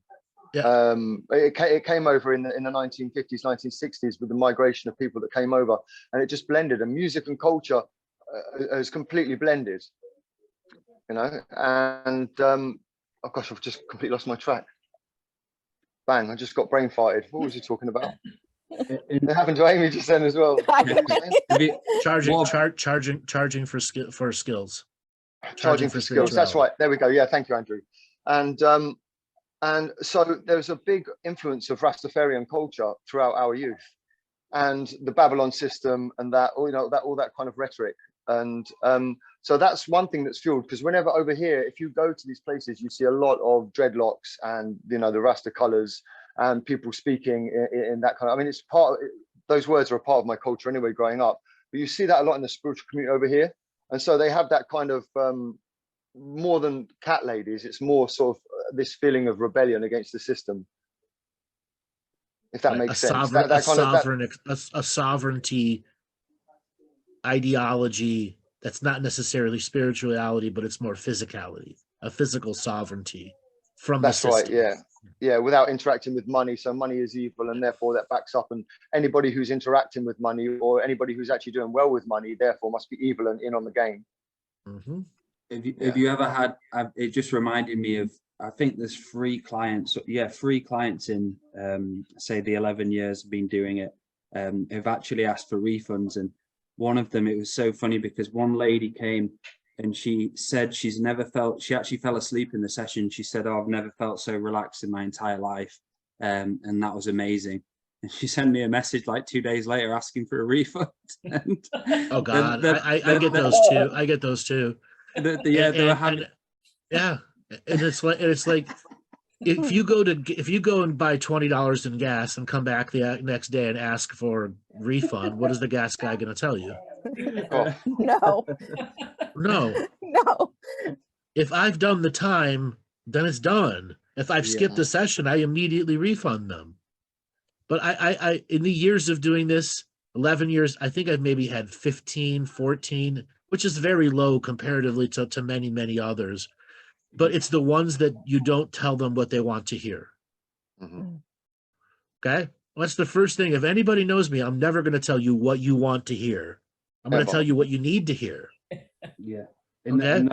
Yeah. It came over in the 1950s, 1960s with the migration of people that came over, and it just blended. And music and culture has completely blended, you know. And oh gosh, I've just completely lost my track. Bang! I just got brain farted. What was he talking about? It happened to Amy just then as well. Charging for skills. Charging for skills. That's right. There we go. Yeah, thank you, Andrew. And so there's a big influence of Rastafarian culture throughout our youth, and the Babylon system, and that all that kind of rhetoric. And so that's one thing that's fueled, because whenever over here, if you go to these places, you see a lot of dreadlocks and the Rasta colors and people speaking in that kind of, I mean, it's those words are a part of my culture anyway growing up, but you see that a lot in the spiritual community over here. And so they have that kind of more than cat ladies, it's more sort of this feeling of rebellion against the system, if that makes sense. A sovereignty ideology that's not necessarily spirituality, but it's more physicality, a physical sovereignty from the system. That's right, yeah, without interacting with money. So money is evil, and therefore that backs up, and anybody who's interacting with money or anybody who's actually doing well with money therefore must be evil and in on the game. If you ever had, it just reminded me of, I think there's 3 clients in say the 11 years I've been doing it, have actually asked for refunds. And one of them, it was so funny because one lady came and she said she actually fell asleep in the session. She said, "Oh, I've never felt so relaxed in my entire life." And that was amazing. And she sent me a message like 2 days later asking for a refund. And oh God, I get those too. I get those too. And it's like if you go and buy $20 in gas and come back the next day and ask for a refund, what is the gas guy going to tell you? No. If I've done the time, then it's done. If I've skipped the session, I immediately refund them. But I in the years of doing this, 11 years, I think I've maybe had 15, 14, which is very low comparatively to many, many others. But it's the ones that you don't tell them what they want to hear. Okay? That's the first thing. If anybody knows me, I'm never going to tell you what you want to hear. I'm going to tell you what you need to hear. Yeah. And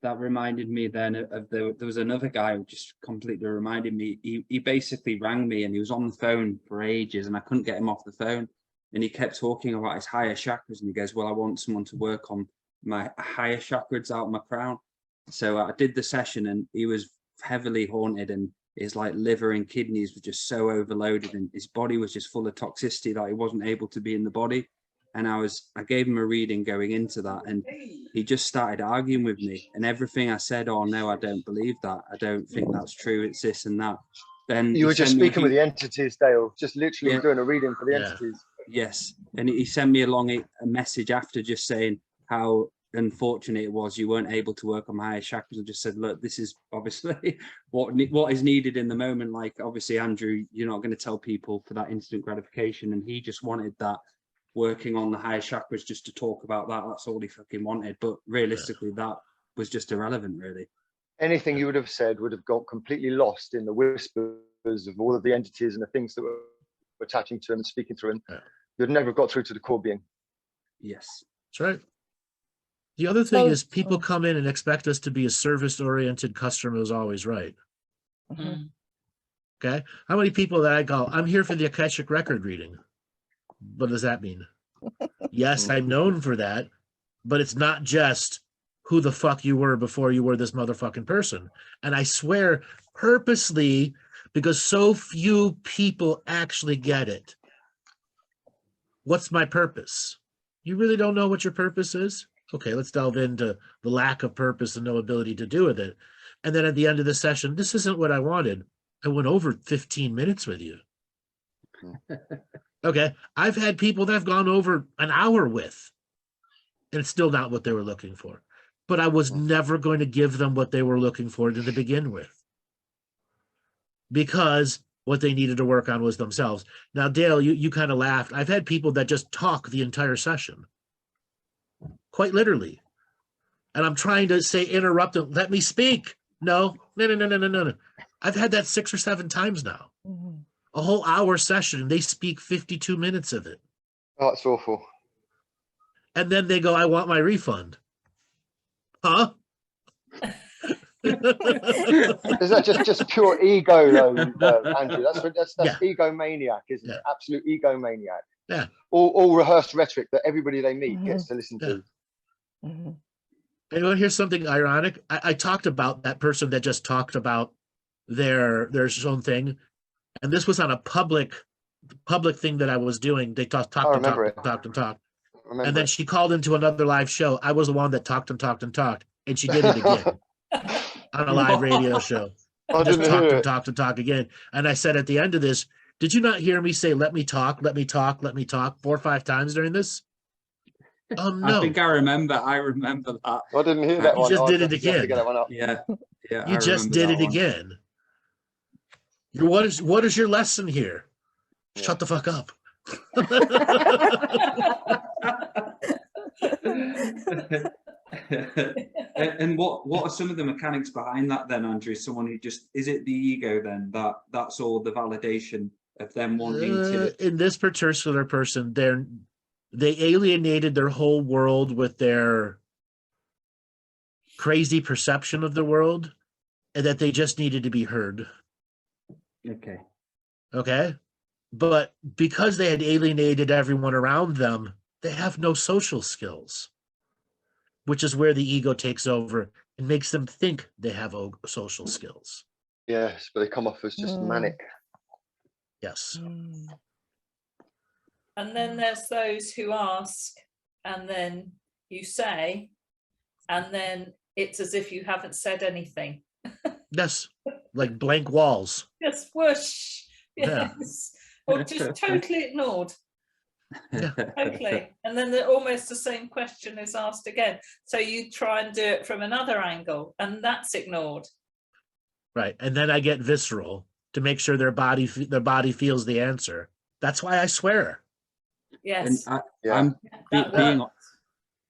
that reminded me then of there was another guy who just completely reminded me. He basically rang me and he was on the phone for ages and I couldn't get him off the phone. And he kept talking about his higher chakras and he goes, "Well, I want someone to work on my higher chakras out of my crown." So I did the session and he was heavily haunted, and his like liver and kidneys were just so overloaded, and his body was just full of toxicity that he wasn't able to be in the body. And I gave him a reading going into that, and he just started arguing with me, and everything I said, oh no, I don't believe that, I don't think that's true, it's this and that. Then You were just speaking with the entities, Dale, just literally doing a reading for the entities. Yes, and he sent me along a message after, just saying how unfortunate it was you weren't able to work on my higher chakras, and just said, look, this is obviously what is needed in the moment. Like, obviously, Andrew, you're not going to tell people for that instant gratification, and he just wanted that working on the higher chakras just to talk about that. That's all he fucking wanted. But realistically, that was just irrelevant, really. Anything you would have said would have got completely lost in the whispers of all of the entities and the things that were attaching to him and speaking through him. You'd never have got through to the core being. Yes, that's right. The other thing is, people come in and expect us to be a service-oriented customer who's always right. Mm. Okay, how many people that I call, I'm here for the Akashic record reading. What does that mean? Yes, I'm known for that, but it's not just who the fuck you were before you were this motherfucking person. And I swear, purposely, because so few people actually get it. What's my purpose? You really don't know what your purpose is? Okay, let's delve into the lack of purpose and no ability to do with it. And then at the end of the session, this isn't what I wanted. I went over 15 minutes with you. Okay, I've had people that I've gone over an hour with, and it's still not what they were looking for. But I was never going to give them what they were looking for to begin with, because what they needed to work on was themselves. Now, Dale, you kind of laughed. I've had people that just talk the entire session, quite literally. And I'm trying to say, interrupt them, let me speak. No. I've had that 6 or 7 times now. A whole hour session, and they speak 52 minutes of it. Oh, it's awful. And then they go, I want my refund. Huh? Is that just pure ego, though, Andrew? That's egomaniac, isn't it? Absolute egomaniac. Yeah. All rehearsed rhetoric that everybody they meet gets to listen to. And you want to hear something ironic? I talked about that person that just talked about their own thing, and this was on a public thing that I was doing. They talked, and then she called into another live show. I was the one that talked, and she did it again on a live radio show. I Just didn't talk again. And I said at the end of this, did you not hear me say, let me talk 4 or 5 times during this? No. I think I remember that. I didn't hear that You one. just did it have to again. get that one up. Yeah. You just did it again. What is your lesson here? Yeah. Shut the fuck up. And what are some of the mechanics behind that then, Andrew? Someone who just, is it the ego then, that's all the validation of them wanting to? In this particular person, they alienated their whole world with their crazy perception of the world, and that they just needed to be heard. Okay. But because they had alienated everyone around them, they have no social skills, which is where the ego takes over and makes them think they have social skills. Yes, but they come off as just manic. Yes. And then there's those who ask, and then you say, and then it's as if you haven't said anything. Yes, like blank walls. Just whoosh. Yes. Or just totally ignored. Totally. And then almost the same question is asked again. So you try and do it from another angle, and that's ignored. Right. And then I get visceral to make sure their body feels the answer. That's why I swear. Yes. And I'm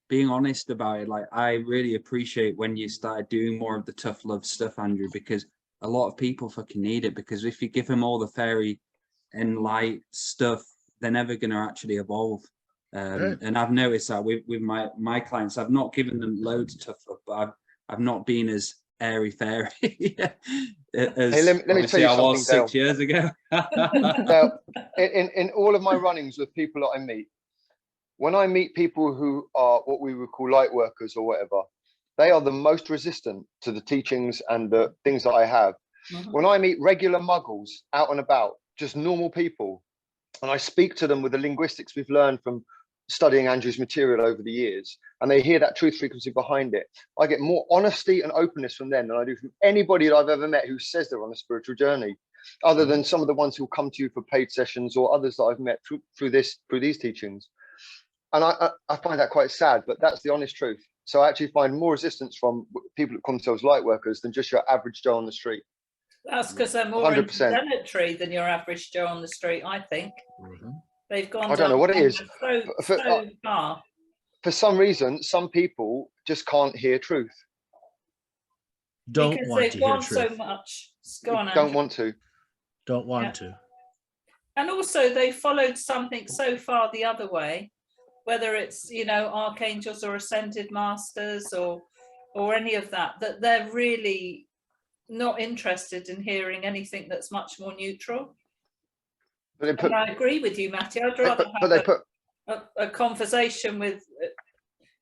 being honest about it. Like, I really appreciate when you started doing more of the tough love stuff, Andrew, because a lot of people fucking need it. Because if you give them all the fairy and light stuff, they're never going to actually evolve. Right. And I've noticed that with my clients, I've not given them loads of tough love, but I've not been as airy fairy as Hey, let me tell you I something, was 6 Dale. years ago. Now, in all of my runnings with people that I meet, when I meet people who are what we would call light workers or whatever, they are the most resistant to the teachings and the things that I have. Mhm. When I meet regular muggles out and about, just normal people, and I speak to them with the linguistics we've learned from studying Andrew's material over the years, and they hear that truth frequency behind it, I get more honesty and openness from them than I do from anybody that I've ever met who says they're on a spiritual journey, other than some of the ones who come to you for paid sessions or others that I've met through these teachings. And I find that quite sad, but that's the honest truth. So I actually find more resistance from people that call themselves light workers than just your average Joe on the street. That's because they're more 100%. interplanetary than your average Joe on the street, I think. They've gone I don't know what it is. so far. For some reason, some people just can't hear truth. Because want they to hear want truth. so much. Go on, Don't Andrew. want to. Don't want to. And also they followed something so far the other way, whether it's, you know, archangels or ascended masters or any of that, that they're really not interested in hearing anything that's much more neutral. But And I agree with you, Matty. I'd rather have a conversation with,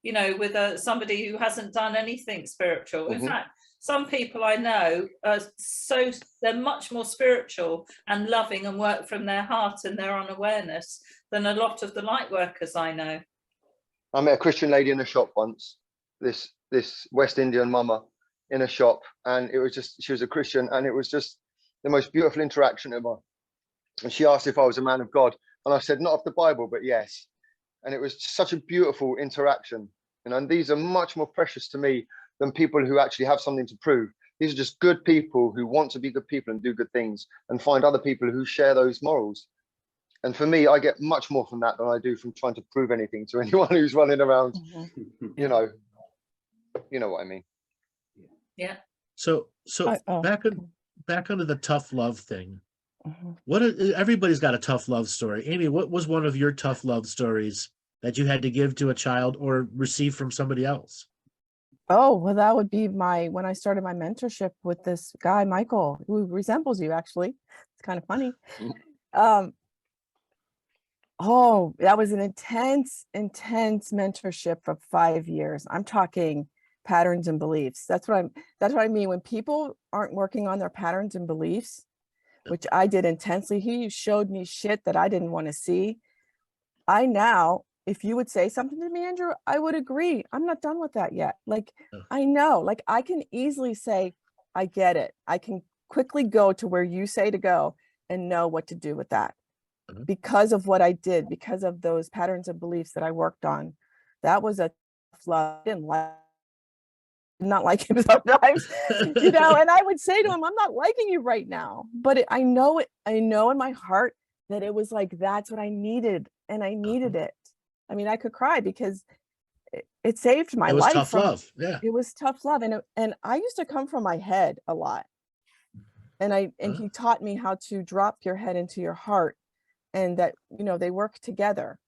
you know, with somebody who hasn't done anything spiritual. In fact, some people I know are they're much more spiritual and loving and work from their heart and their unawareness than a lot of the light workers I know. I met a Christian lady in a shop once, this West Indian mama in a shop, and it was just, she was a Christian, and it was just the most beautiful interaction ever. And she asked if I was a man of God, and I said, not of the Bible, but yes. And it was such a beautiful interaction, you know, and these are much more precious to me than people who actually have something to prove. These are just good people who want to be good people and do good things and find other people who share those morals. And for me, I get much more from that than I do from trying to prove anything to anyone who's running around, you know what I mean. Yeah. So back onto the tough love thing. Everybody's got a tough love story. Amy, what was one of your tough love stories that you had to give to a child or receive from somebody else? Oh, well, that would be when I started my mentorship with this guy, Michael, who resembles you, actually. It's kind of funny. Oh, that was an intense mentorship for 5 years. I'm talking patterns and beliefs. That's what I mean. When people aren't working on their patterns and beliefs, which I did intensely, he showed me shit that I didn't want to see. If you would say something to me, Andrew, I would agree. I'm not done with that yet. Like, I know, like I can easily say, I get it. I can quickly go to where you say to go and know what to do with that. Because of what I did, because of those patterns and beliefs that I worked on. That was a tough love. I did not like him sometimes, you know, and I would say to him, I'm not liking you right now. But I know in my heart that it was like, that's what I needed. And I needed it. I mean, I could cry because it saved my life. It was tough love. Yeah. It was tough love. And I used to come from my head a lot. And he taught me how to drop your head into your heart, and that, you know, they work together,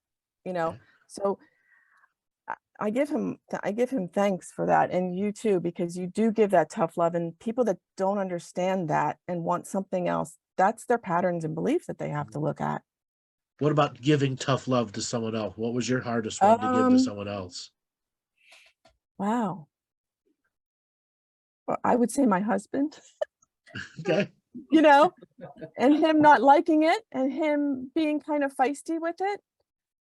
you know. So I give him thanks for that, and you too, because you do give that tough love, and people that don't understand that and want something else, that's their patterns and beliefs that they have to look at. What about giving tough love to someone else? What was your hardest one to give to someone else? Wow. Well, I would say my husband. Okay. You know, and him not liking it and him being kind of feisty with it.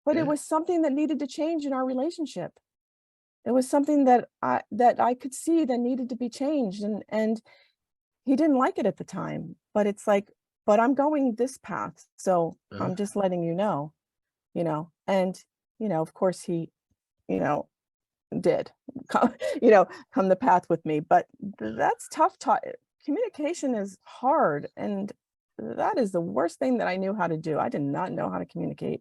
But it was something that needed to change in our relationship. It was something that I could see that needed to be changed. And he didn't like it at the time. But it's like, but I'm going this path. So I'm just letting you know, and, you know, of course he, you know, did come the path with me, but that's tough. Communication is hard. And that is the worst thing that I knew how to do. I did not know how to communicate.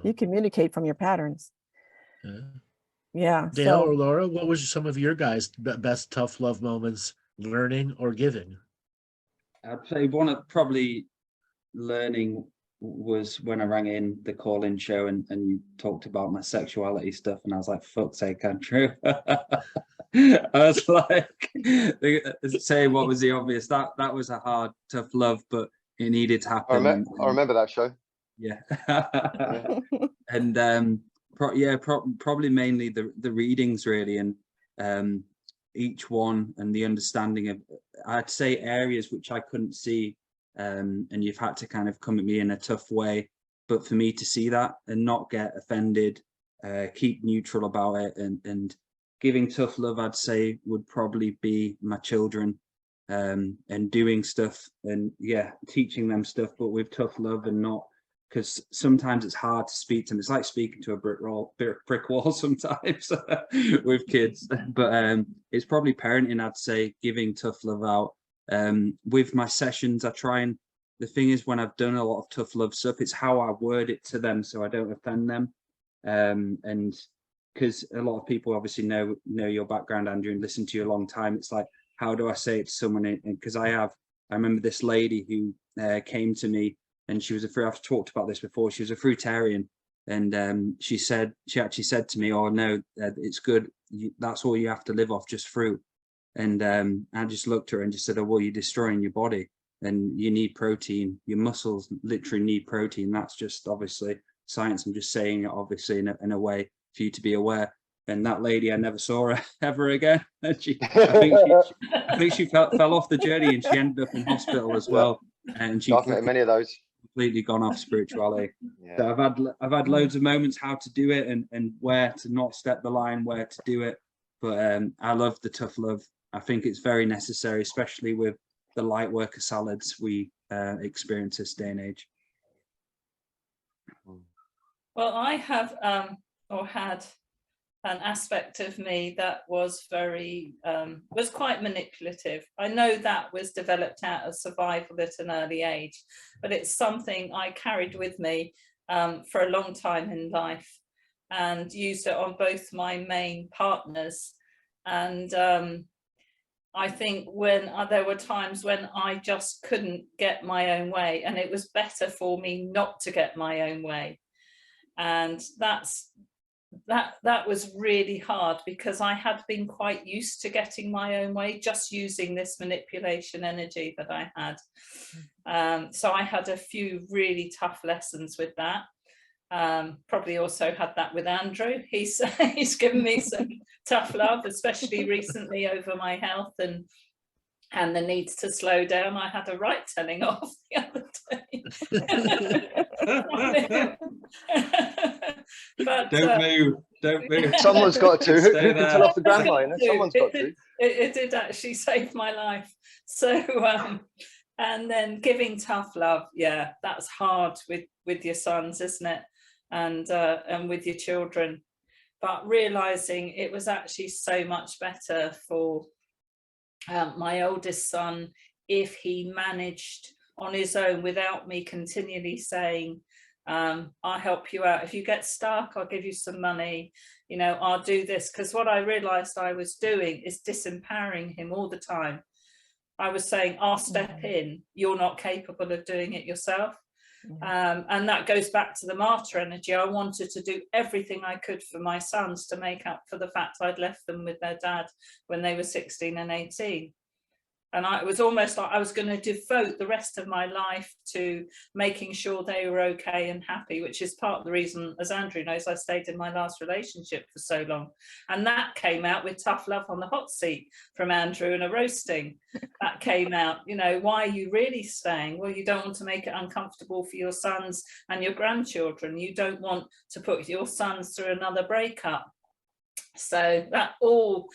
You communicate from your patterns. Yeah. Dale or Laura, what was some of your guys' best tough love moments, learning or giving? I'd say one of probably learning was when I rang in the call-in show and you talked about my sexuality stuff, and I was like, fuck's sake, Andrew. I was like, saying what was the obvious. That was a hard, tough love, but it needed to happen. I remember that show. Yeah. And probably mainly the readings, really, and each one and the understanding of, I'd say, areas which I couldn't see, and you've had to kind of come at me in a tough way, but for me to see that and not get offended, keep neutral about it, and giving tough love, I'd say, would probably be my children, and doing stuff and teaching them stuff, but with tough love, and not, because sometimes it's hard to speak to them. It's like speaking to a brick wall sometimes with kids. But it's probably parenting, I'd say, giving tough love out. With my sessions, I try, and the thing is, when I've done a lot of tough love stuff, it's how I word it to them so I don't offend them. And because a lot of people obviously know your background, Andrew, and listen to you a long time, it's like, how do I say it to someone? And because I remember this lady who came to me, and she was I've talked about this before, she was a fruitarian, and she actually said to me, oh no, it's good, that's all you have to live off, just fruit. And I just looked at her and just said, oh well, you're destroying your body, and you need protein, your muscles literally need protein. That's just obviously science. I'm just saying it obviously in a way for you to be aware. And that lady, I never saw her ever again. And I think she fell off the journey, and she ended up in hospital as well. And she many of those completely gone off spirituality. So I've had loads of moments how to do it, and where to not step the line, where to do it. But I love the tough love. I think it's very necessary, especially with the light worker salads we experience this day and age. Well, I have had an aspect of me that was was quite manipulative. I know that was developed out of survival at an early age, but it's something I carried with me for a long time in life, and used it on both my main partners. And I think when there were times when I just couldn't get my own way, and it was better for me not to get my own way. And that was really hard, because I had been quite used to getting my own way, just using this manipulation energy that I had. So I had a few really tough lessons with that. Probably also had that with Andrew. He's given me some tough love, especially recently, over my health and the needs to slow down. I had a right telling off the other day. But don't move. Someone's got to. Who can tell off the grandma? Someone's got to. It did actually save my life. So and then giving tough love, that's hard with your sons, isn't it? And with your children. But realizing it was actually so much better for my oldest son if he managed on his own, without me continually saying, I'll help you out. If you get stuck, I'll give you some money, I'll do this. Because what I realized I was doing is disempowering him all the time. I was saying, I'll step in, you're not capable of doing it yourself. And that goes back to the martyr energy. I wanted to do everything I could for my sons to make up for the fact I'd left them with their dad when they were 16 and 18. And it was almost like I was going to devote the rest of my life to making sure they were okay and happy, which is part of the reason, as Andrew knows, I stayed in my last relationship for so long. And that came out with tough love on the hot seat from Andrew and a roasting. That came out, why are you really staying? Well, you don't want to make it uncomfortable for your sons and your grandchildren. You don't want to put your sons through another breakup. So that all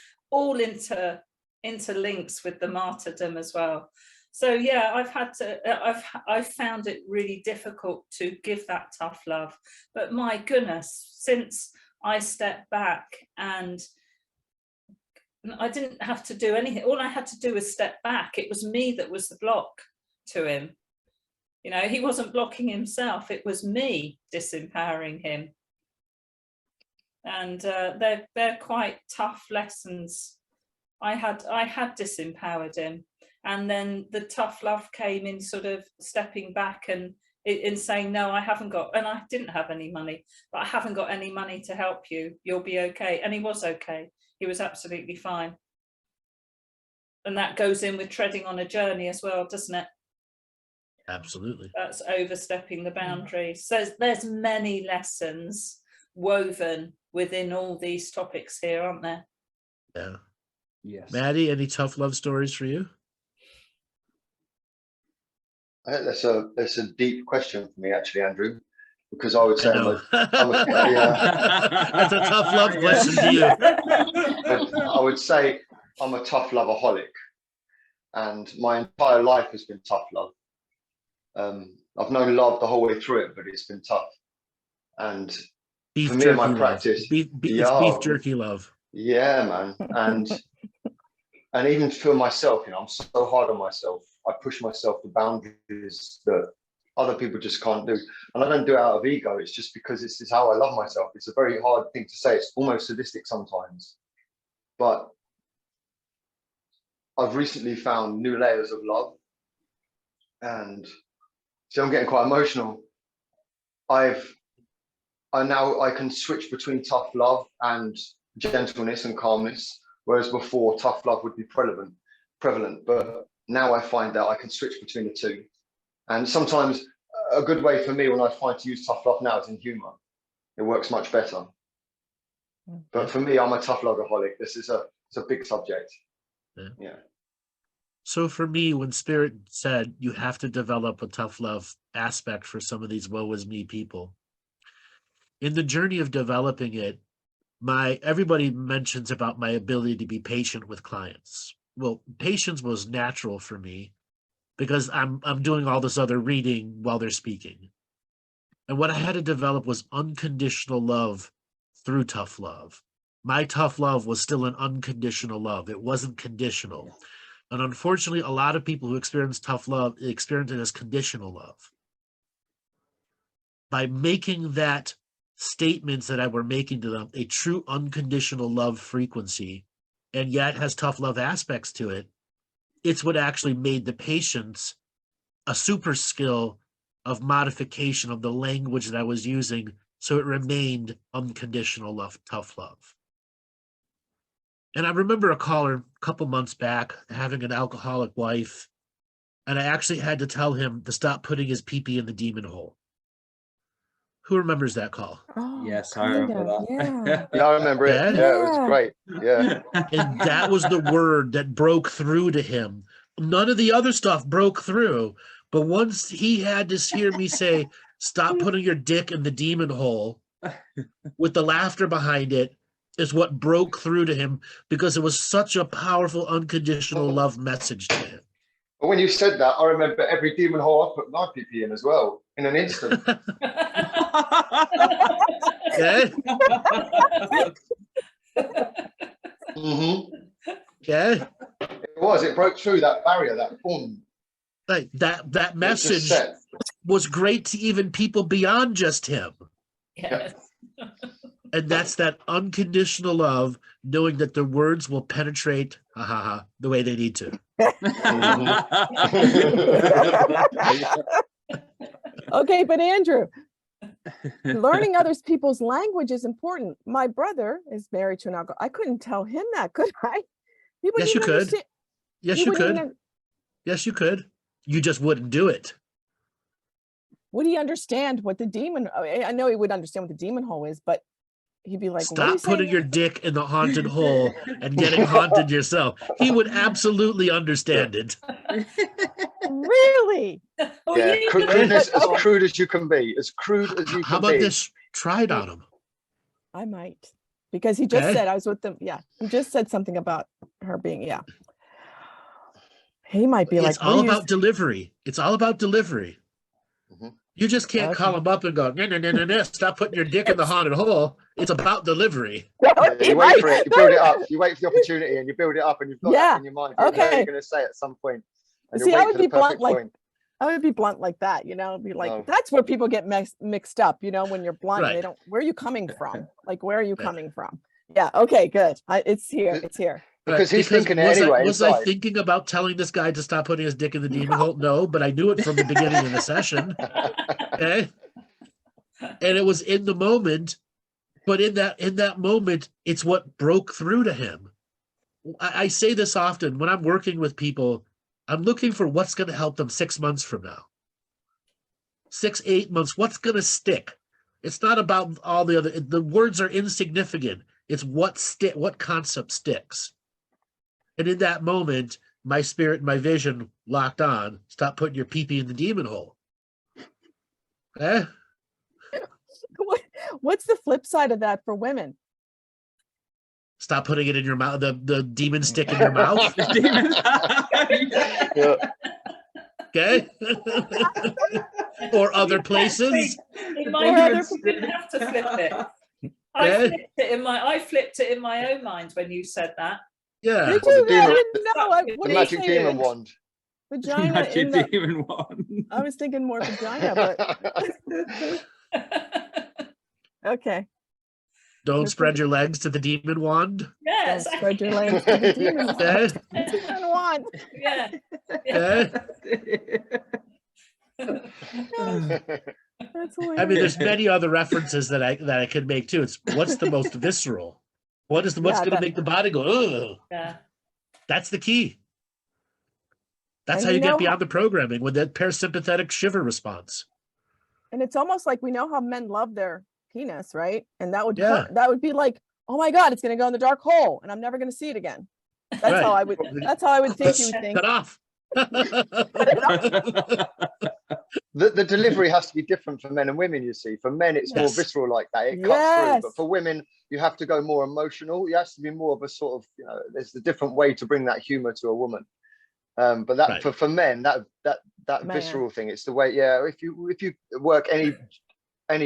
interlinks with the martyrdom as well. So I've found it really difficult to give that tough love, but my goodness, since I stepped back and I didn't have to do anything, all I had to do was step back. It was me that was the block to him. He wasn't blocking himself, it was me disempowering him. And they're quite tough lessons. I had disempowered him, and then the tough love came in sort of stepping back and in saying, no, I haven't got, and I didn't have any money, but I haven't got any money to help you. You'll be okay. And he was okay. He was absolutely fine. And that goes in with treading on a journey as well, doesn't it? Absolutely. That's overstepping the boundaries. So there's many lessons woven within all these topics here, aren't there? Yeah. Yes. Maddie, any tough love stories for you? I think that's a deep question for me, actually, Andrew, because I would say I know. yeah. That's a tough love question to you. I would say I'm a tough loveaholic, and my entire life has been tough love. I've known love the whole way through it, but it's been tough. And Beef for me and my jerky love. practice, It's yeah, beef jerky love. yeah, man, and even for myself, I'm so hard on myself. I push myself to boundaries that other people just can't do, and I don't do it out of ego. It's just because this is how I love myself. It's a very hard thing to say. It's almost sadistic sometimes, but I've recently found new layers of love, and see, I'm getting quite emotional. I can switch between tough love and gentleness and calmness, whereas before tough love would be prevalent. But now I find that I can switch between the two. And sometimes a good way for me when I find to use tough love now is in humor. It works much better. But for me, I'm a tough loveaholic. It's a big subject. Yeah. So for me, when Spirit said you have to develop a tough love aspect for some of these woe is me people, in the journey of developing it, everybody mentions about my ability to be patient with clients. Well, patience was natural for me because I'm doing all this other reading while they're speaking. And what I had to develop was unconditional love through tough love. My tough love was still an unconditional love. It wasn't conditional. And unfortunately, a lot of people who experience tough love experience it as conditional love. By making that statements that I were making to them a true unconditional love frequency, and yet has tough love aspects to it, it's what actually made the patience a super skill of modification of the language that I was using, so it remained unconditional love, tough love. And I remember a caller a couple months back having an alcoholic wife, and I actually had to tell him to stop putting his pee-pee in the demon hole. Who remembers that call? Oh, Yes, I remember that. Yeah. Yeah, I remember it. Yeah. Yeah, it was great. Yeah. And that was the word that broke through to him. None of the other stuff broke through, but once he had to hear me say, stop putting your dick in the demon hole, with the laughter behind it, is what broke through to him, because it was such a powerful unconditional love message to him. But when you said that, I remember every demon hole I put my pee in as well, in an instant. Yeah. Yeah. It broke through that barrier, that boom. Like that message was great to even people beyond just him. Yes. And that's that unconditional love, knowing that the words will penetrate the way they need to. Okay, but Andrew, learning other people's language is important. My brother is married to an alcoholic. I couldn't tell him that, could I? Yes, you could. Yes, you could. Yes, you could. You just wouldn't do it. Would he understand what the demon? I know he would understand what the demon hole is, but he'd be like, stop putting your dick in the haunted hole and getting haunted yourself. He would absolutely understand it. Really? Yeah, crudeness, as crude as you can be. As crude as you can be. How about this? Try it on him. I might. Because he just said, I was with them. Yeah. He just said something about her being, He might be like, it's all about delivery. It's all about delivery. You just can't call him up and go, no, stop putting your dick in the haunted hole. It's about delivery. You wait for it, you build it up, you wait for the opportunity and you build it up, and you've got that in your mind. You know you're going to say at some point. And see, I would be blunt I would be blunt like that, be like, that's where people get mixed up, when you're blunt, they don't, where are you coming from? Like, where are you coming from? Yeah, okay, good. It's here. Because he's thinking it anyway. Was I thinking about telling this guy to stop putting his dick in the demon hole? No, but I knew it from the beginning of the session. Okay. And it was in the moment, but in that moment, it's what broke through to him. I say this often when I'm working with people, I'm looking for what's going to help them 6 months from now. 6, 8 months, what's going to stick? It's not about all the words are insignificant. It's what concept sticks. And in that moment, my spirit and my vision locked on. Stop putting your pee-pee in the demon hole. Eh? What's the flip side of that for women? Stop putting it in your mouth, the demon stick in your mouth. The demon. Yeah. Okay. Or other places. In my head, you didn't have to flip it. Yeah. I flipped it in my own mind when you said that. Yeah. Did Well, you? the I demon- didn't know. What The are you magic saying? demon wand. Vagina Magic in the. demon one. I was thinking more vagina, but okay. Don't spread your legs to the demon wand. Yes. Don't spread your legs to the demon Okay. demon wand. Yeah. Okay. That's I mean, hilarious. there's many other references that I could make too. It's what's the most visceral? What's going to make the body go, ugh? Yeah. That's the key. That's And how you you know get beyond the programming with that parasympathetic shiver response. And it's almost like we know how men love their penis, right? And that would Yeah. hurt. That would be like, oh my God, it's going to go in the dark hole, and I'm never going to see it again. That's Right. how I would. That's how I would think. You would think. Cut off. The delivery has to be different for men and women, you see. For men, it's more Yes. visceral like that. It cuts through. Yes. But for women, you have to go more emotional. You have to be more of a sort of, you know, there's a different way to bring that humor to a woman. But that Right. for men, that Man. visceral thing, it's the way, yeah, if you work any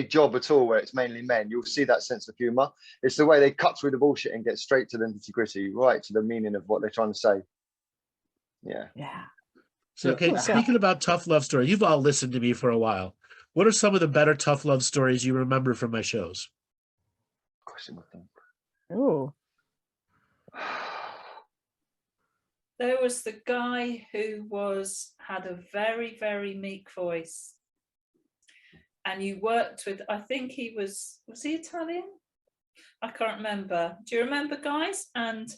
job at all where it's mainly men, you'll see that sense of humor. It's the way they cut through the bullshit and get straight to the nitty-gritty, right to the meaning of what they're trying to say. Yeah. Yeah. So, okay, speaking about tough love stories, you've all listened to me for a while. What are some of the better tough love stories you remember from my shows? Ooh. There was the guy who had a very, very meek voice. And you worked with, I think was he Italian? I can't remember. Do you remember, guys? And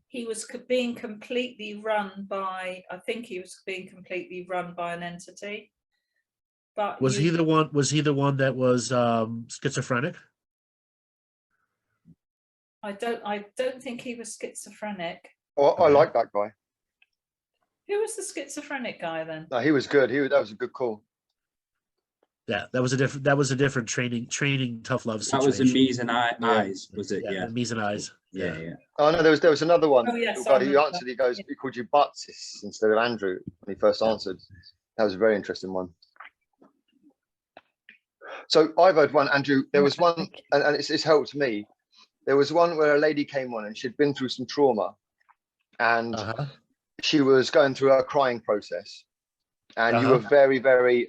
he was being completely run by, I think he was being completely run by an entity. But Was he the one that was schizophrenic? I don't think he was schizophrenic. Oh, I like that guy. Who was the schizophrenic guy then? No, he was good. That was a good call. Yeah, that was a different training tough love situation. That was in Mays and Eyes, was it? Yeah. Mays and Eyes. Yeah. Oh no, there was another one. Oh, yes, The guy who answered, he called you Bartzis instead of Andrew when he first answered. That was a very interesting one. So I've heard one, Andrew. There was one, and it's helped me. There was one where a lady came on and she'd been through some trauma, and she was going through her crying process, and you were very, very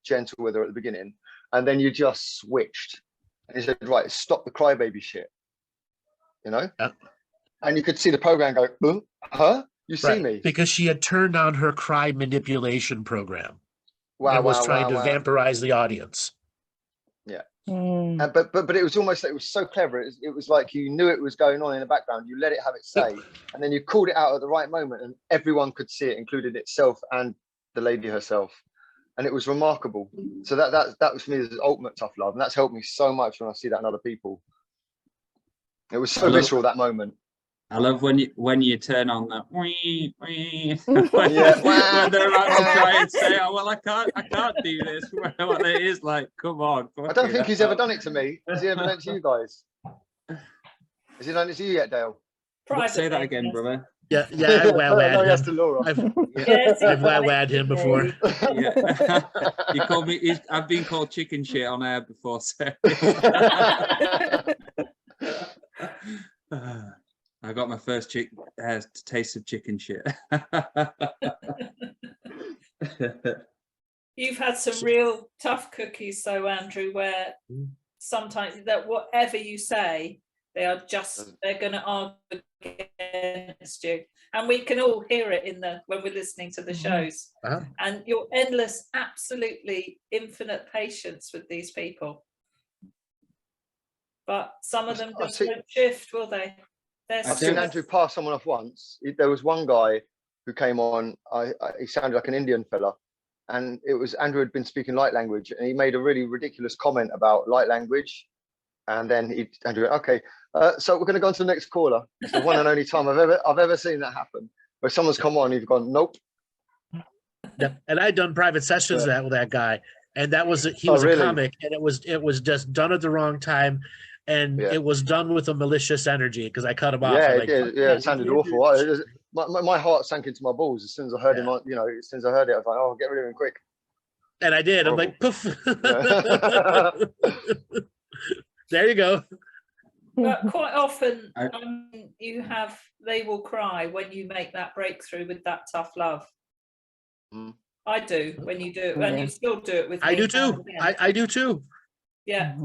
gentle with her at the beginning, and then you just switched and you said, right, stop the crybaby shit, you know. And you could see the program go, huh? You see me? Because she had turned on her cry manipulation program. Wow, and was trying to vampirize the audience. Yeah. Mm. But it was almost like, it was so clever. It was like you knew it was going on in the background. You let it have its say, and then you called it out at the right moment, and everyone could see it, including itself and the lady herself. And it was remarkable. So that was for me the ultimate tough love, and that's helped me so much when I see that in other people. It was so visceral, that moment. I love when you turn on that wee, wee, Yeah. when they're about to try and say, oh well, I can't do this. What it is like, come on. I don't think he's ever done it to me. Has he ever done it to you guys? Has he done it to you yet, Dale? Say that again, brother. Yeah, I've wow-wad yes, to him. Laura. I've wow-wad him before. Yeah. You called me. I've been called chicken shit on air before. So. I got my first taste of chicken shit. You've had some real tough cookies, though, Andrew, where sometimes that whatever you say, they're going to argue against you, and we can all hear it when we're listening to the shows. And your endless, absolutely infinite patience with these people. But some of them just won't shift, will they? I've seen Andrew pass someone off once. There was one guy who came on. He sounded like an Indian fella, and it was Andrew had been speaking light language, and he made a really ridiculous comment about light language, And then Andrew went, okay, so we're going to go on to the next caller. It's the one and only time I've ever seen that happen, where someone's come on, you've gone, nope. Yep. And I'd done private sessions with that guy, and that was he was really? a comic, and it was just done at the wrong time, and it was done with a malicious energy because I cut him off. Yeah, like, it sounded awful. My heart sank into my balls as soon as I heard him. You know, as soon as I heard it, I was like, oh, get rid of him quick. And I did. Horrible. I'm like, poof. There you go. But quite often they will cry when you make that breakthrough with that tough love. Mm. I do when you do it, and you still do it with me. I do too. I do too. Yeah.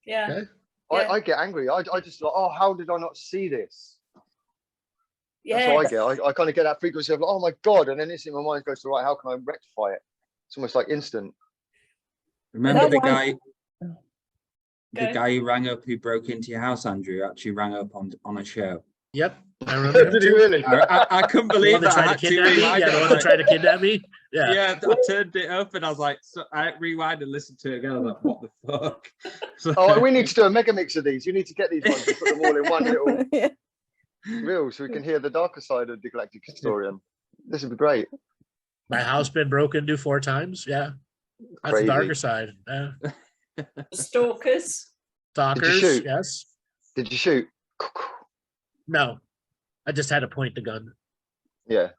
Yeah. Okay. I get angry. I just like, oh, how did I not see this? Yeah. That's what I get. I kind of get that frequency of like, oh my God. And then instantly my mind goes to, right, how can I rectify it? It's almost like instant. Remember the guy who rang up, who broke into your house, Andrew, actually rang up on a show. Yep. I remember. Did he really? I couldn't believe that. The one that tried to kidnap me. Yeah. Yeah, I turned it up and I was like, so I rewind and listened to it again. I was like, what the fuck? So, Oh, we need to do a mega mix of these. You need to get these ones and put them all in one little reel so we can hear the darker side of the Galactic Historian. This would be great. My house been broken into 4 times. Yeah. That's Crazy. the darker side. Yeah. Stalkers. Stalkers. shoot? Yes. Did you shoot? No. I just had to point the gun. Yeah,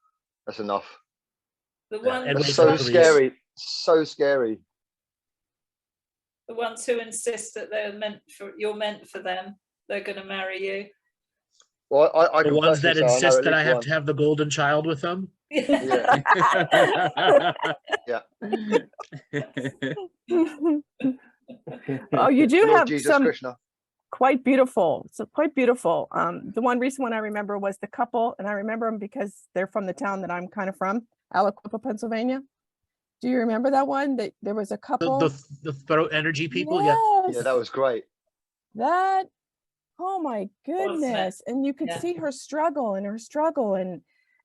that's enough. The one And That's wait so for the police. scary. So scary. the ones who insist that you're meant for them, they're going to marry you. Well, I The can ones that personally say I know insist at that I least have one. to have the golden child with them. Yeah. Oh, you do Lord have Jesus some Krishna. quite beautiful. So quite beautiful. The one recent one I remember was the couple, and I remember them because they're from the town that I'm kind of from, Aliquippa, Pennsylvania. Do you remember that one? That there was a couple. The throat energy people. Yes. Yeah, that was great. That, oh my goodness. And you could see her struggle and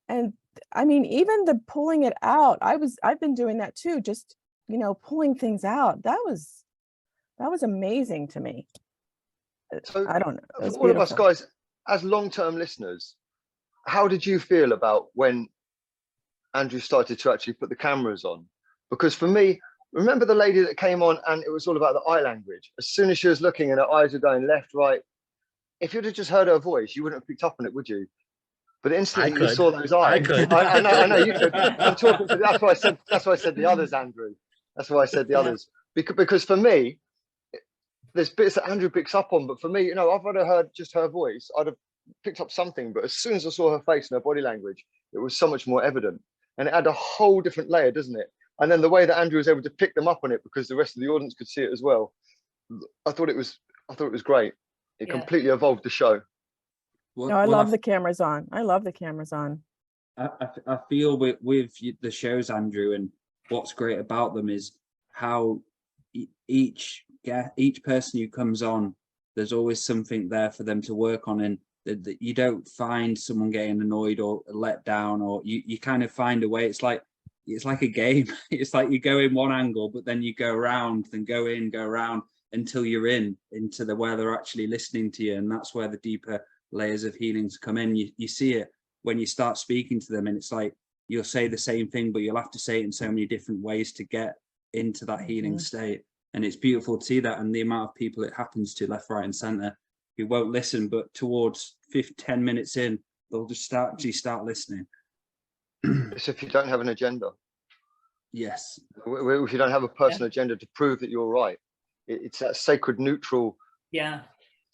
and I mean, even the pulling it out, I've been doing that too, just, you know, pulling things out. That was amazing to me. So I don't know. It was for all of us beautiful. guys, as long-term listeners, how did you feel about when Andrew started to actually put the cameras on? Because for me, remember the lady that came on and it was all about the eye language. As soon as she was looking and her eyes were going left, right, if you'd have just heard her voice, you wouldn't have picked up on it, would you? But instantly you saw those eyes. I could. I know you could. I'm talking to, that's why I said the others, Andrew. That's why I said the others. Because for me, there's bits that Andrew picks up on, but for me, you know, I've heard just her voice, I'd have picked up something, but as soon as I saw her face and her body language, it was so much more evident. And it had a whole different layer, doesn't it? And then the way that Andrew was able to pick them up on it because the rest of the audience could see it as well. I thought it was great. It completely evolved the show. No, I love the cameras on. I love the cameras on. I feel with the shows, Andrew, and what's great about them is how each person who comes on, there's always something there for them to work on, and that you don't find someone getting annoyed or let down, or you kind of find a way. It's like a game. It's like you go in one angle, but then you go around, then go in, go around until you're into the where they're actually listening to you, and that's where the deeper layers of healings come in. You see it when you start speaking to them, and it's like you'll say the same thing, but you'll have to say it in so many different ways to get into that healing state. And it's beautiful to see that, and the amount of people it happens to left, right and center who won't listen, but towards 10 minutes in, they'll just start listening. It's if you don't have an agenda. Yes. If you don't have a personal agenda to prove that you're right. It's that sacred neutral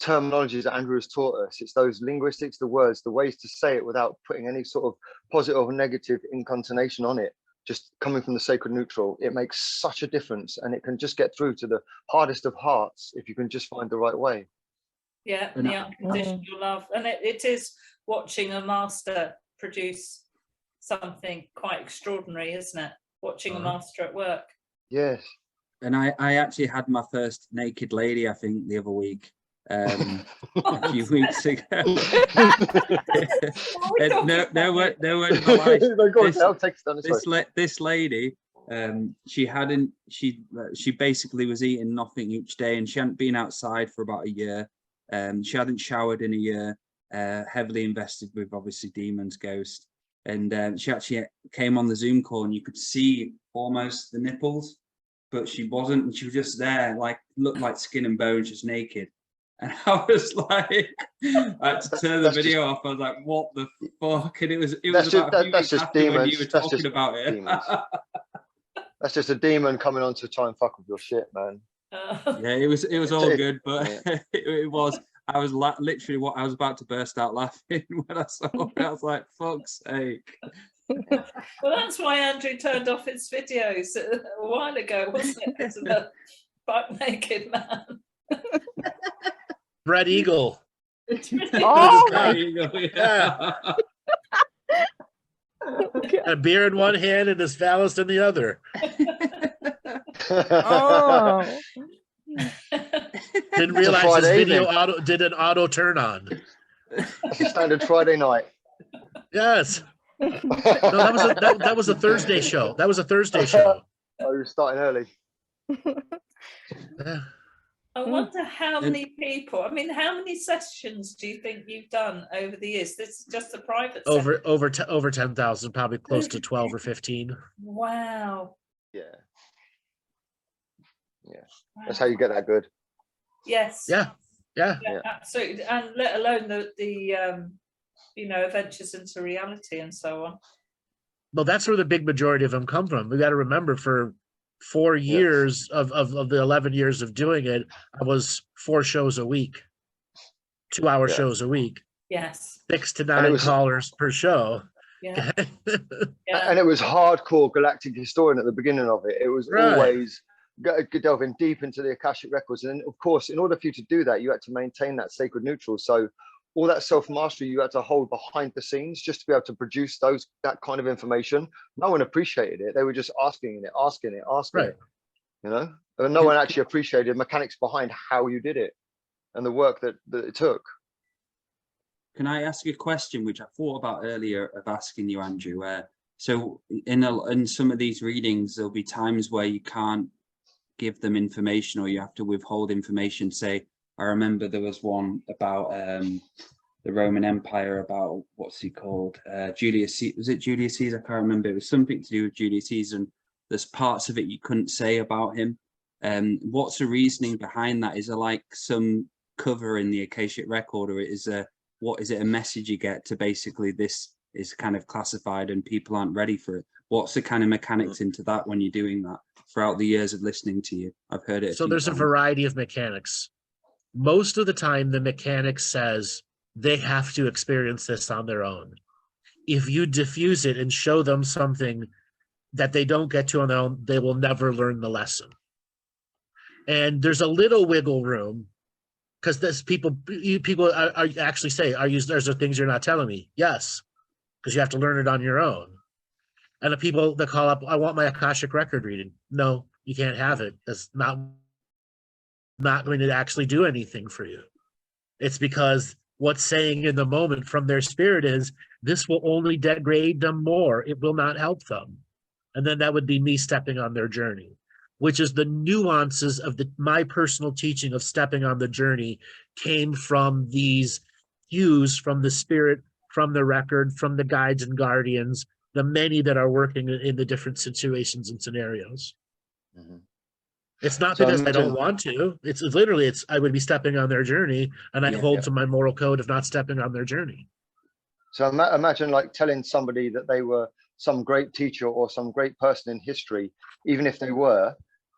terminologies that Andrew has taught us. It's those linguistics, the words, the ways to say it without putting any sort of positive or negative incontonation on it. Just coming from the sacred neutral, it makes such a difference, and it can just get through to the hardest of hearts if you can just find the right way. Yeah, the unconditional love. And it is watching a master produce something quite extraordinary, isn't it? Watching a master at work. Yes. And I actually had my first naked lady, I think, the other week. A few weeks ago. No word of a lie. This lady, She basically was eating nothing each day, and she hadn't been outside for about a year. She hadn't showered in a year. Heavily invested with obviously demons, ghosts, and she actually came on the Zoom call, and you could see almost the nipples, but she wasn't, and she was just there, like looked like skin and bones, just naked. And I was like, I had to turn the video off. I was like, "What the fuck?" And it was about a few weeks after when you were talking about it. That's just a demon coming on to try and fuck with your shit, man. Yeah, it was all good, but it was. I was literally what I was about to burst out laughing when I saw it. I was like, "Fuck's sake!" Well, that's why Andrew turned off his videos a while ago, wasn't it? Because of the butt naked man. Red Eagle. Oh, There you go, yeah. A beer in one hand and his phallus in the other. oh. Didn't realize his video did an auto turn on. That's a standard Friday night. Yes. No, that was a Thursday show. That was a Thursday show. Oh, you're starting early. Yeah. I wonder how many people, I mean, how many sessions do you think you've done over the years? This is just a private session. Over 10,000, probably close to 12 or 15. Wow. Yeah. That's how you get that good. Yes. Yeah. Absolutely. And let alone the adventures into reality and so on. Well, that's where the big majority of them come from. We got to remember, for 4 years of the 11 years of doing it, I was 4 shows a week, 2-hour shows a week. Yes. 6 to 9 callers per show. Yeah. And it was hardcore galactic historian at the beginning of it. It was always delving deep into the Akashic records. And of course, in order for you to do that, you had to maintain that sacred neutral. So all that self-mastery you had to hold behind the scenes just to be able to produce that kind of information. No one appreciated it. They were just asking it. You know, and no one actually appreciated the mechanics behind how you did it and the work that it took. Can I ask you a question which I thought about earlier of asking you, Andrew? So in some of these readings, there'll be times where you can't give them information, or you have to withhold information. Say, I remember there was one about the Roman Empire, about what's he called? Julius Caesar. Was it Julius Caesar? I can't remember. It was something to do with Julius Caesar. And there's parts of it you couldn't say about him. What's the reasoning behind that? Is there like some cover in the Akashic record, or is it a message you get to basically this is kind of classified and people aren't ready for it? What's the kind of mechanics into that when you're doing that throughout the years of listening to you? I've heard it. So there's a variety of mechanics. Most of the time, the mechanic says they have to experience this on their own. If you diffuse it and show them something that they don't get to on their own, they will never learn the lesson. And there's a little wiggle room, because this people are actually say, there's things you're not telling me. Yes, because you have to learn it on your own. And the people that call up, I want my Akashic record reading. No, you can't have it. That's not going to actually do anything for you. It's because what's saying in the moment from their spirit is, this will only degrade them more. It will not help them. And then that would be me stepping on their journey, which is the nuances of my personal teaching of stepping on the journey came from these cues from the spirit, from the record, from the guides and guardians, the many that are working in the different situations and scenarios. Mm-hmm. It's not because I don't want to. It's literally, I would be stepping on their journey, and I hold to my moral code of not stepping on their journey. So imagine like telling somebody that they were some great teacher or some great person in history, even if they were,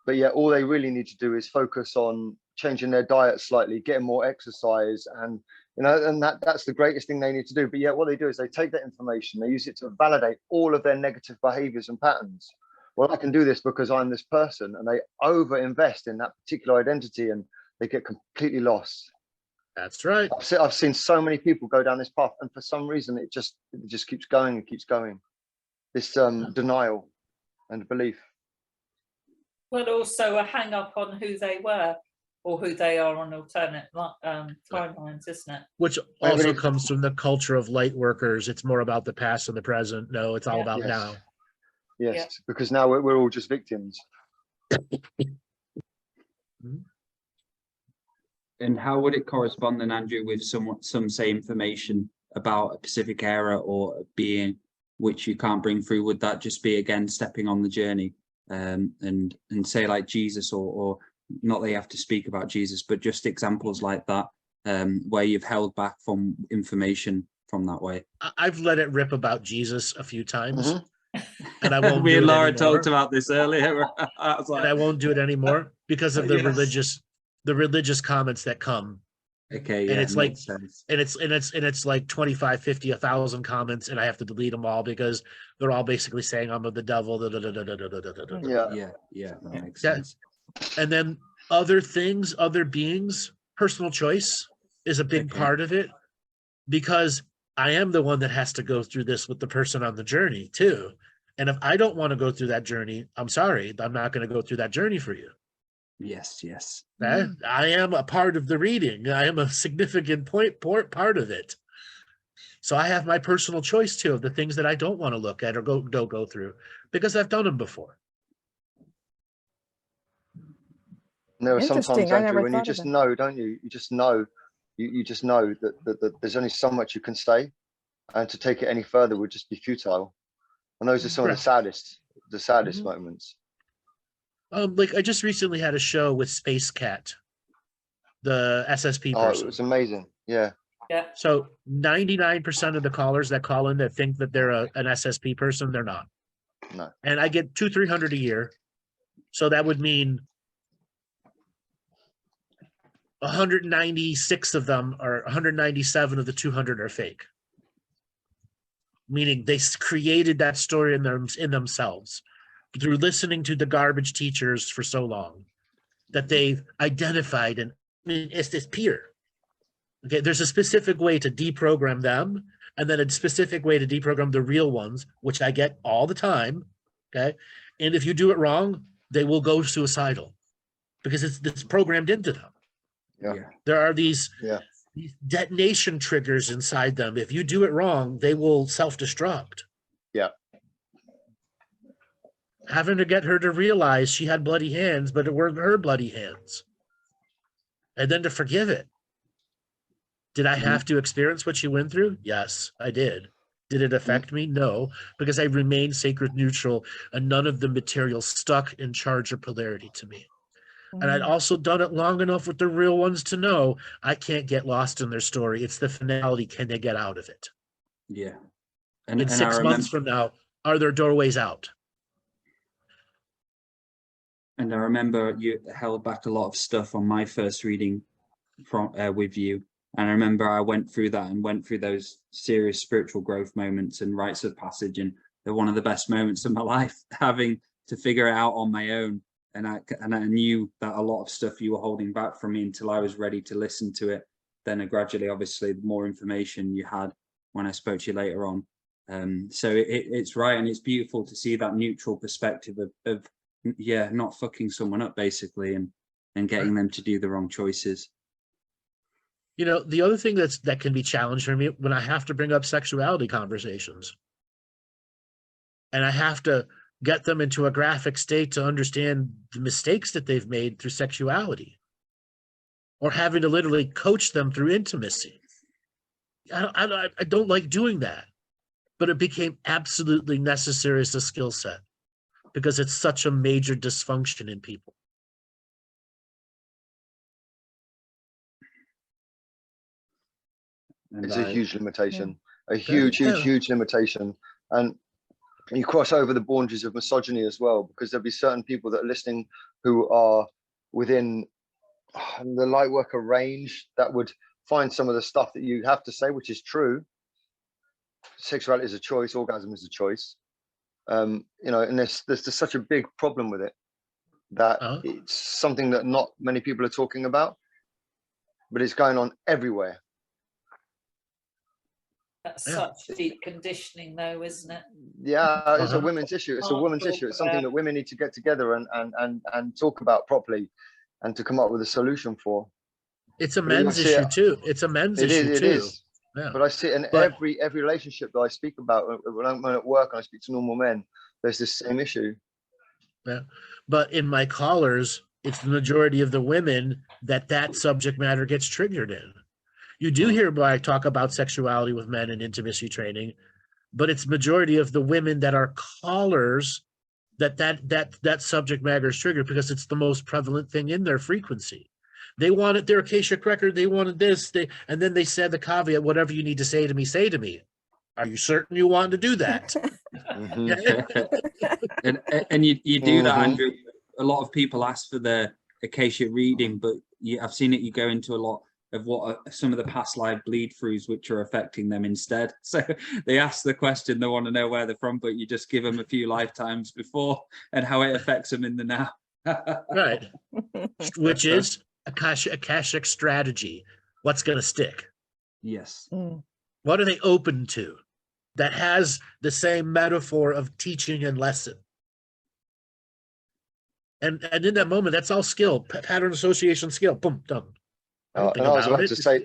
but yet all they really need to do is focus on changing their diet slightly, getting more exercise, and and that's the greatest thing they need to do. But yet what they do is they take that information, they use it to validate all of their negative behaviors and patterns. Well, I can do this because I'm this person, and they over invest in that particular identity and they get completely lost. That's right. I've seen so many people go down this path, and for some reason it just keeps going and keeps going. This denial and belief. Well, also a hang up on who they were or who they are on alternate timelines, isn't it? Which also comes from the culture of light workers. It's more about the past and the present. No, it's all about now. Yes, Yeah. because now we're all just victims. And how would it correspond then, Andrew, with some say information about a specific era or a being which you can't bring through? Would that just be again stepping on the journey, and say like Jesus, or not that you have to speak about Jesus, but just examples like that, where you've held back from information from that way? I've let it rip about Jesus a few times, Mhm. and I won't Me do and it Laura anymore. talked about this earlier. I was And I like, won't do it anymore because of the Yes. religious comments that come. okay, And yeah, it's like, makes sense. and it's like 25, 50, 1,000 comments, and I have to delete them all because they're all basically saying I'm of the devil. Yeah. Yeah, that makes Yeah. sense. And then other things, other beings, personal choice is a big Okay. part of it, because I am the one that has to go through this with the person on the journey too. And if I don't want to go through that journey, I'm sorry, I'm not going to go through that journey for you. Yes, yes. I am a part of the reading. I am a significant part of it. So I have my personal choice too of the things that I don't want to look at or go through, because I've done them before. And there are Interesting. sometimes, I Andrew, never when you thought of just that. know, don't you? You just know, you just know that there's only so much you can say, and to take it any further would just be futile. And those are some of the saddest Mhm. moments. Like I just recently had a show with Space Cat, the SSP Oh, person. it was amazing. Yeah. Yeah. So 99% of the callers that call in that think that they're an SSP person, they're not. No. And I get 200-300 a year. So that would mean 196 of them, or 197 of the 200 are fake. Meaning they created that story in themselves through listening to the garbage teachers for so long that they've identified. And I mean, it's this peer. Okay, there's a specific way to deprogram them, and then a specific way to deprogram the real ones, which I get all the time. Okay, and if you do it wrong, they will go suicidal because it's programmed into them. Yeah. There are these Yeah. detonation triggers inside them. If you do it wrong, they will self-destruct. Yeah. Having to get her to realize she had bloody hands, but it weren't her bloody hands. And then to forgive it. Did I have to experience what she went through? Yes, I did. Did it affect me? No, because I remained sacred neutral and none of the material stuck in charge or polarity to me. And I'd also done it long enough with the real ones to know I can't get lost in their story. It's the finality. Can they get out of it? Yeah. In 6 months from now, are there doorways out? And I remember you held back a lot of stuff on my first reading from with you. And I remember I went through that and went through those serious spiritual growth moments and rites of passage. And they're one of the best moments of my life, having to figure it out on my own. And I knew that a lot of stuff you were holding back from me until I was ready to listen to it. Then gradually, obviously, the more information you had when I spoke to you later on. So it's right. And it's beautiful to see that neutral perspective of not fucking someone up, basically, and getting them to do the wrong choices. You know, the other thing that can be challenged for me when I have to bring up sexuality conversations, and I have to get them into a graphic state to understand the mistakes that they've made through sexuality, or having to literally coach them through intimacy. I don't like doing that, but it became absolutely necessary as a skill set because it's such a major dysfunction in people. It's a huge limitation, a huge limitation. And you cross over the boundaries of misogyny as well, because there'll be certain people that are listening who are within the light worker range that would find some of the stuff that you have to say, which is true. Sexuality is a choice, orgasm is a choice. You know, and there's just such a big problem with it that it's something that not many people are talking about, but it's going on everywhere. That's such deep conditioning, though, isn't it? Yeah, it's a women's issue. It's a women's issue. It's something that women need to get together and talk about properly, and to come up with a solution for. It's a men's issue too. It's a men's issue too. It is. Yeah. But I see it in every relationship that I speak about when I'm at work and I speak to normal men. there's this same issue. Yeah. But in my callers, it's the majority of the women that subject matter gets triggered in. You do hear why I talk about sexuality with men and intimacy training, but it's majority of the women that are callers that subject matter is triggered, because it's the most prevalent thing in their frequency. They wanted their Akashic record, they wanted this, and then they said the caveat, whatever you need to say to me, say to me. Are you certain you want to do that? and you do that, Andrew. A lot of people ask for the Akashic reading, but I've seen it, you go into a lot of what are some of the past life bleed throughs which are affecting them instead. So they ask the question, they want to know where they're from, but you just give them a few lifetimes before and how it affects them in the now. Right. Which is Akashic strategy. What's going to stick? Yes. What are they open to that has the same metaphor of teaching and lesson? And in that moment, that's all skill, pattern association skill. Boom, done. And I was about to say,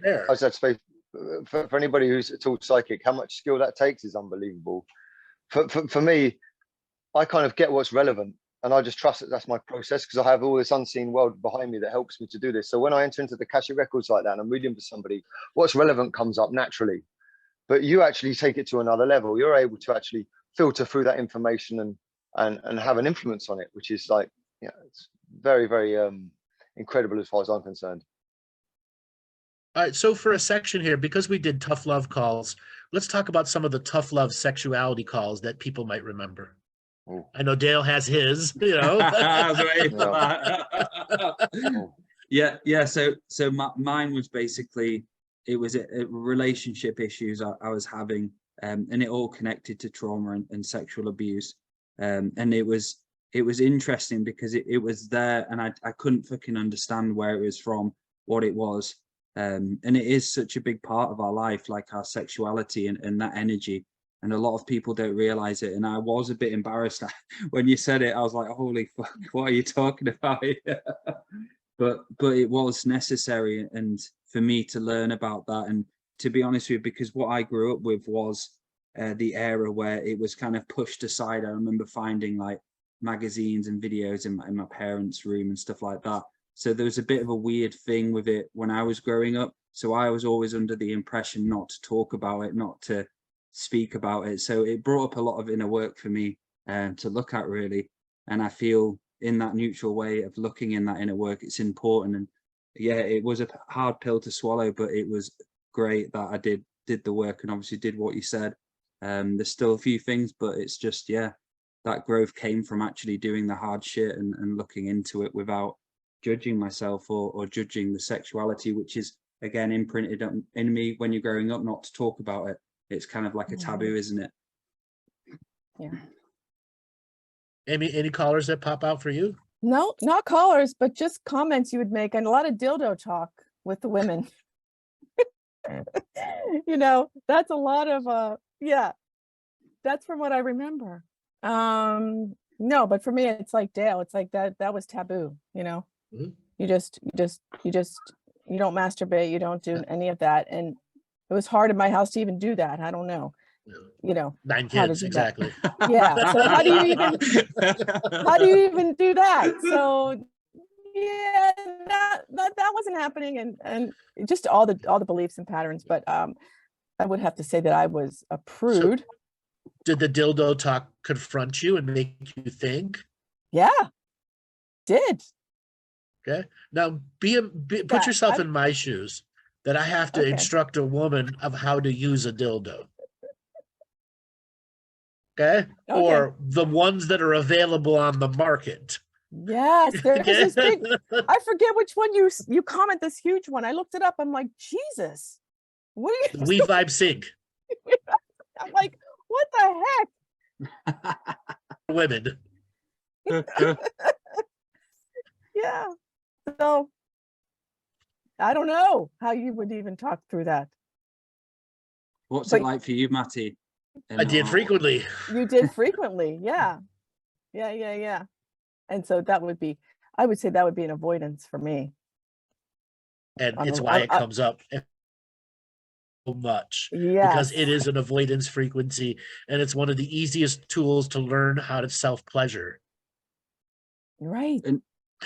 for anybody who's at all psychic, how much skill that takes is unbelievable. For me, I kind of get what's relevant, and I just trust that that's my process, because I have all this unseen world behind me that helps me to do this. So when I enter into the Akashic records like that and I'm reading for somebody, what's relevant comes up naturally. But you actually take it to another level. You're able to actually filter through that information and have an influence on it, which is like, yeah, it's very, very incredible as far as I'm concerned. All right, so for a section here, because we did tough love calls, let's talk about some of the tough love sexuality calls that people might remember. Ooh. I know Dale has his, you know. I was waiting for that. Yeah. So mine was basically, it was a relationship issues I was having, and it all connected to trauma and sexual abuse. And it was interesting because it was there, and I couldn't fucking understand where it was from, what it was. And it is such a big part of our life, like our sexuality and that energy. And a lot of people don't realize it. And I was a bit embarrassed when you said it. I was like, holy fuck, what are you talking about? But it was necessary, and for me to learn about that. And to be honest with you, because what I grew up with was the era where it was kind of pushed aside. I remember finding like magazines and videos in my parents' room and stuff like that. So there was a bit of a weird thing with it when I was growing up. So I was always under the impression not to talk about it, not to speak about it. So it brought up a lot of inner work for me to look at, really. And I feel in that neutral way of looking in that inner work, it's important. And yeah, it was a hard pill to swallow, but it was great that I did the work and obviously did what you said. There's still a few things, but it's just, yeah, that growth came from actually doing the hard shit and looking into it without judging myself or judging the sexuality, which is again imprinted in me when you're growing up, not to talk about it. It's kind of like a taboo, isn't it? Yeah. Amy, any callers that pop out for you? No, not callers, but just comments you would make, and a lot of dildo talk with the women. You know, that's a lot of yeah, that's from what I remember. No, but for me, it's like Dale, it's like that was taboo, you know. Mm-hmm. You don't masturbate, you don't do any of that. And it was hard in my house to even do that. I don't know, you know, 9 kids, exactly. Yeah. So how do you even do that? So yeah, that wasn't happening, and just all the beliefs and patterns. But I would have to say that I was a prude. So, did the dildo talk confront you and make you think? Yeah, did. Okay. Now, put yourself in my shoes, that I have to instruct a woman of how to use a dildo. Okay? Or the ones that are available on the market. Yes, there is this big, I forget which one you comment, this huge one. I looked it up. I'm like, Jesus, what are you? We Vibe Sync. I'm like, what the heck? Women. Yeah. So I don't know how you would even talk through that. What's it like for you, Maty? I did frequently. You did frequently, yeah. Yeah. And so that would be, I would say that would be an avoidance for me. And it's why it comes up. much because Yes. it is an avoidance frequency, and it's one of the easiest tools to learn how to self-pleasure. Right.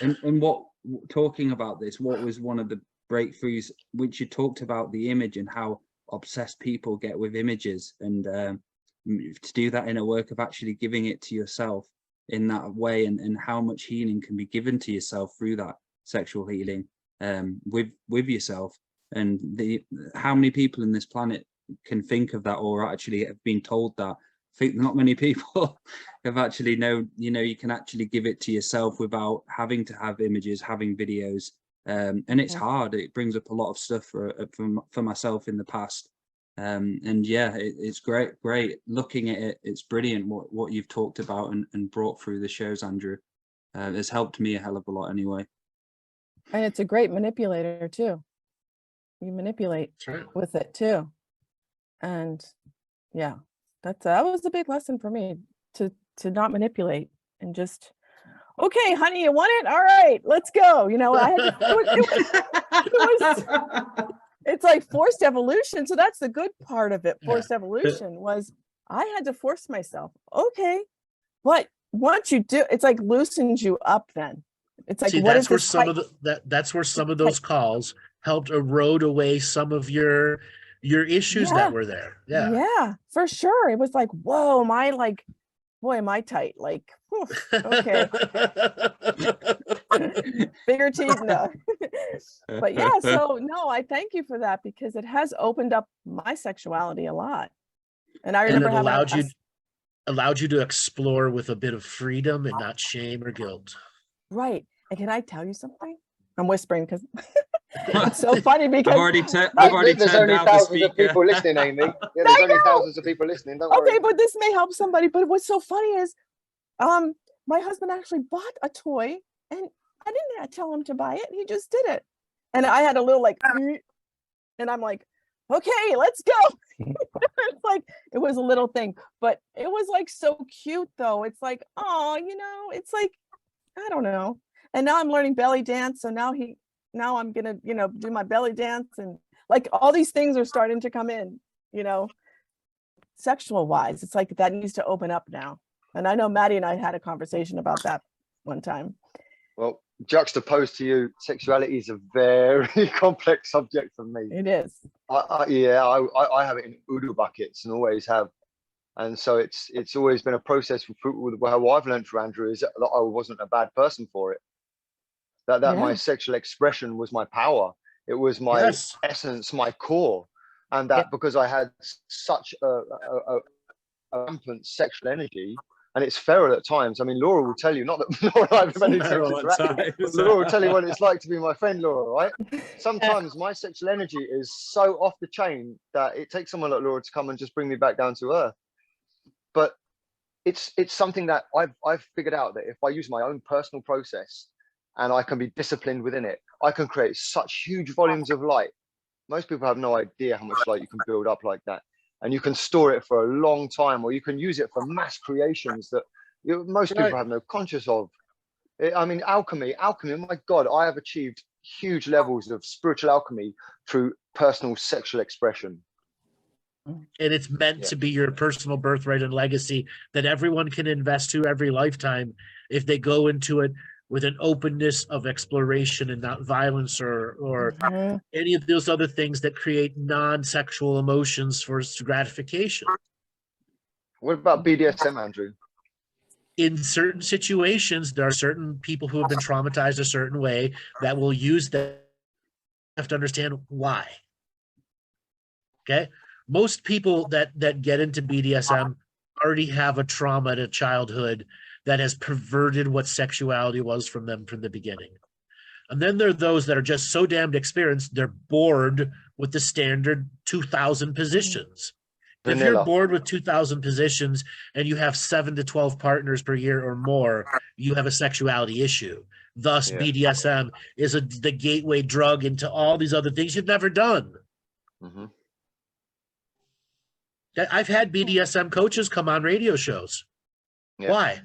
And what, talking about this, what was one of the breakthroughs which you talked about, the image and how obsessed people get with images, and to do that in a work of actually giving it to yourself in that way, and how much healing can be given to yourself through that sexual healing with yourself, and how many people in this planet can think of that or actually have been told that. I think not many people have actually known, you can actually give it to yourself without having to have images, having videos, and it's hard. It brings up a lot of stuff for myself in the past, and yeah, it's great looking at it. It's brilliant what you've talked about and brought through the shows, Andrew. It's helped me a hell of a lot anyway. And it's a great manipulator too. You manipulate with it too. And yeah, that was a big lesson for me, to not manipulate and just, okay, honey, you want it? All right, let's go. I had to, it's like forced evolution. So that's the good part of it. Forced evolution was, I had to force myself. Okay. But once you do, it's like loosens you up then. It's like, that's where some of those calls helped erode away some of your issues that were there. Yeah, for sure. It was like, whoa, am I tight? Like, whew, okay. Bigger teeth, no. But yeah, so no, I thank you for that, because it has opened up my sexuality a lot. And I remember allowed you to explore with a bit of freedom and not shame or guilt. Right. And can I tell you something? I'm whispering because it's so funny, because there's only thousands of people listening, Amy. Yeah, there's only thousands of people listening. Don't worry. Okay, but this may help somebody. But what's so funny is, my husband actually bought a toy, and I didn't tell him to buy it. He just did it, and I had a little and I'm like, okay, let's go. It's like, it was a little thing, but it was like so cute though. It's like, oh, it's like, I don't know. And now I'm learning belly dance. So now I'm gonna, do my belly dance, and like all these things are starting to come in, sexual wise. It's like that needs to open up now. And I know Maddie and I had a conversation about that one time. Well, juxtaposed to you, sexuality is a very complex subject for me. It is. I have it in Udu buckets and always have. And so it's always been a process with how I've learned from Andrew is that I wasn't a bad person for it. That my sexual expression was my power. It was my essence, my core. And that because I had such a rampant sexual energy, and it's feral at times. I mean, Laura will tell you, not that Laura and I have any sexual Laura will tell you what it's like to be my friend, Laura, right? Sometimes my sexual energy is so off the chain that it takes someone like Laura to come and just bring me back down to earth. But it's something that I've figured out, that if I use my own personal process and I can be disciplined within it, I can create such huge volumes of light. Most people have no idea how much light you can build up like that. And you can store it for a long time, or you can use it for mass creations that most people have no conscious of. I mean, alchemy, my God, I have achieved huge levels of spiritual alchemy through personal sexual expression. And it's meant to be your personal birthright and legacy that everyone can invest to every lifetime if they go into it with an openness of exploration and not violence or any of those other things that create non-sexual emotions for gratification. What about BDSM, Andrew? In certain situations, there are certain people who have been traumatized a certain way that will use that. You have to understand why. Okay? Most people that get into BDSM already have a trauma to childhood that has perverted what sexuality was from them from the beginning. And then there are those that are just so damned experienced, they're bored with the standard 2,000 positions. If you're bored with 2,000 positions and you have 7 to 12 partners per year or more, you have a sexuality issue. Thus, BDSM is the gateway drug into all these other things you've never done. I've had BDSM coaches come on radio shows. Why?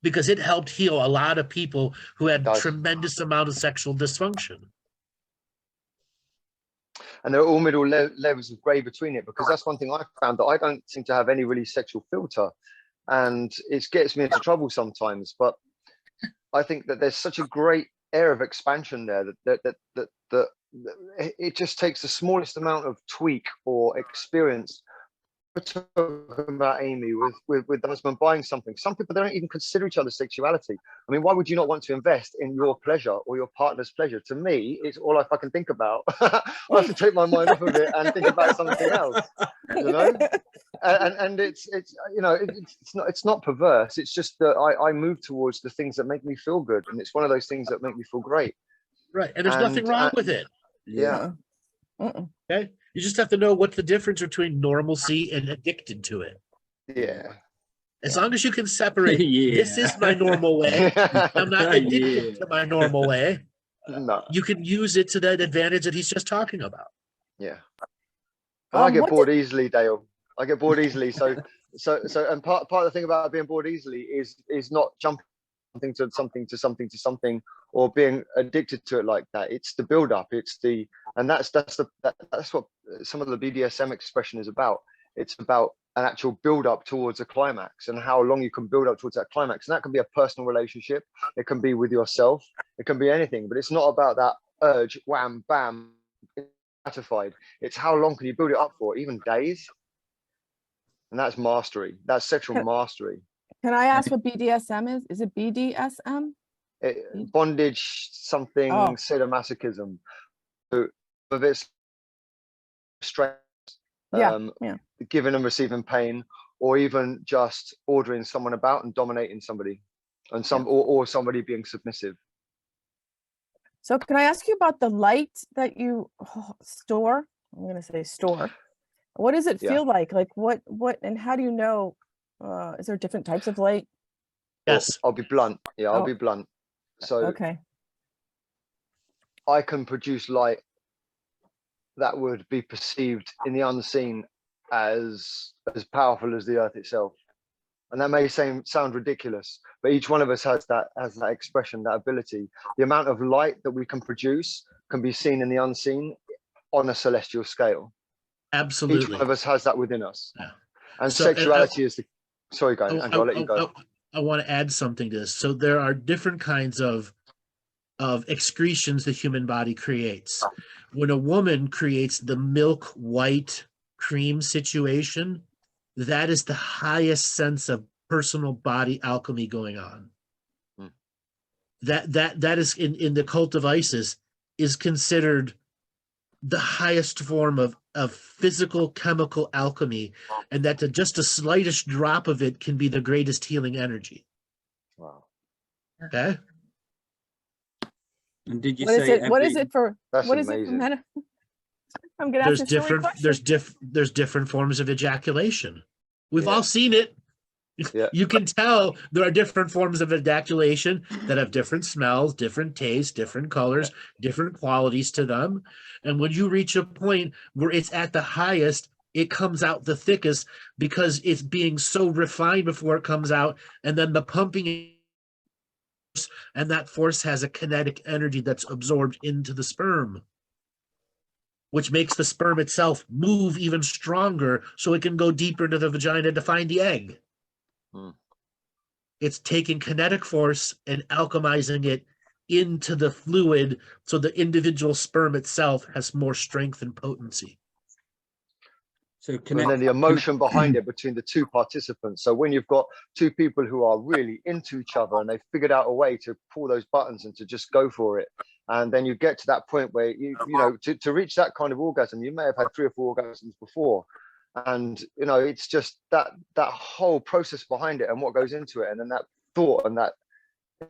Because it helped heal a lot of people who had tremendous amount of sexual dysfunction. and there are all middle levels of grey between it, because that's one thing I found, that I don't seem to have any really sexual filter, and it gets me into trouble sometimes. But I think that there's such a great air of expansion there that it just takes the smallest amount of tweak or experience. We're talking about Amy with the husband buying something. Some people, they don't even consider each other's sexuality. I mean, why would you not want to invest in your pleasure or your partner's pleasure? To me, it's all I fucking think about. I have to take my mind off of it and think about something else, you know. And it's you know, it's not perverse. It's just that I move towards the things that make me feel good, and it's one of those things that make me feel great. Right, and there's nothing wrong with it. Yeah. Okay, you just have to know what's the difference between normalcy and addicted to it. Yeah. As long as you can separate, Yeah. this is my normal way. I'm not addicted to my normal way. No. You can use it to that advantage that he's just talking about. Yeah. And I get bored easily, Dale. I get bored easily. So and part of the thing about being bored easily is not jumping to something or being addicted to it like that. It's the build up. And that's what some of the BDSM expression is about. It's about an actual build up towards a climax, and how long you can build up towards that climax. And that can be a personal relationship. It can be with yourself. It can be anything, but it's not about that urge, wham, bam, gratified. It's how long can you build it up for, even days. And that's mastery. That's sexual mastery. Can I ask what BDSM is? Is it BDSM? Bondage, something, sadomasochism. So of its stress, giving and receiving pain, or even just ordering someone about and dominating somebody, and or somebody being submissive. So can I ask you about the light that you store? I'm going to say store. What does it feel like? Like what, and how do you know, is there different types of light? Yes. I'll be blunt. Yeah, I'll be blunt. So okay, I can produce light that would be perceived in the unseen as powerful as the earth itself. And that may sound ridiculous, but each one of us has that expression, that ability. The amount of light that we can produce can be seen in the unseen on a celestial scale. Absolutely. Each one of us has that within us. Yeah. And so, sexuality is the... Sorry, go ahead, Andrew, I'll let you go. I want to add something to this. So there are different kinds of excretions the human body creates. When a woman creates the milk white cream situation, that is the highest sense of personal body alchemy going on. That is in the cult of Isis is considered the highest form of physical chemical alchemy, and that just the slightest drop of it can be the greatest healing energy. Wow. Okay. And did you what say is it? What is it for? That's what amazing. is it for men? I'm gonna ask a silly question. There's different forms of ejaculation. We've all seen it. Yeah. You can tell there are different forms of ejaculation that have different smells, different tastes, different colors, different qualities to them. And when you reach a point where it's at the highest, it comes out the thickest because it's being so refined before it comes out. And then the pumping, and that force has a kinetic energy that's absorbed into the sperm, which makes the sperm itself move even stronger so it can go deeper into the vagina to find the egg. It's taking kinetic force and alchemizing it into the fluid so the individual sperm itself has more strength and potency. So and then the emotion behind it between the two participants. So when you've got two people who are really into each other and they've figured out a way to pull those buttons and to just go for it, and then you get to that point where you know to reach that kind of orgasm, you may have had 3 or 4 orgasms before. And it's just that whole process behind it and what goes into it, and then that thought, and that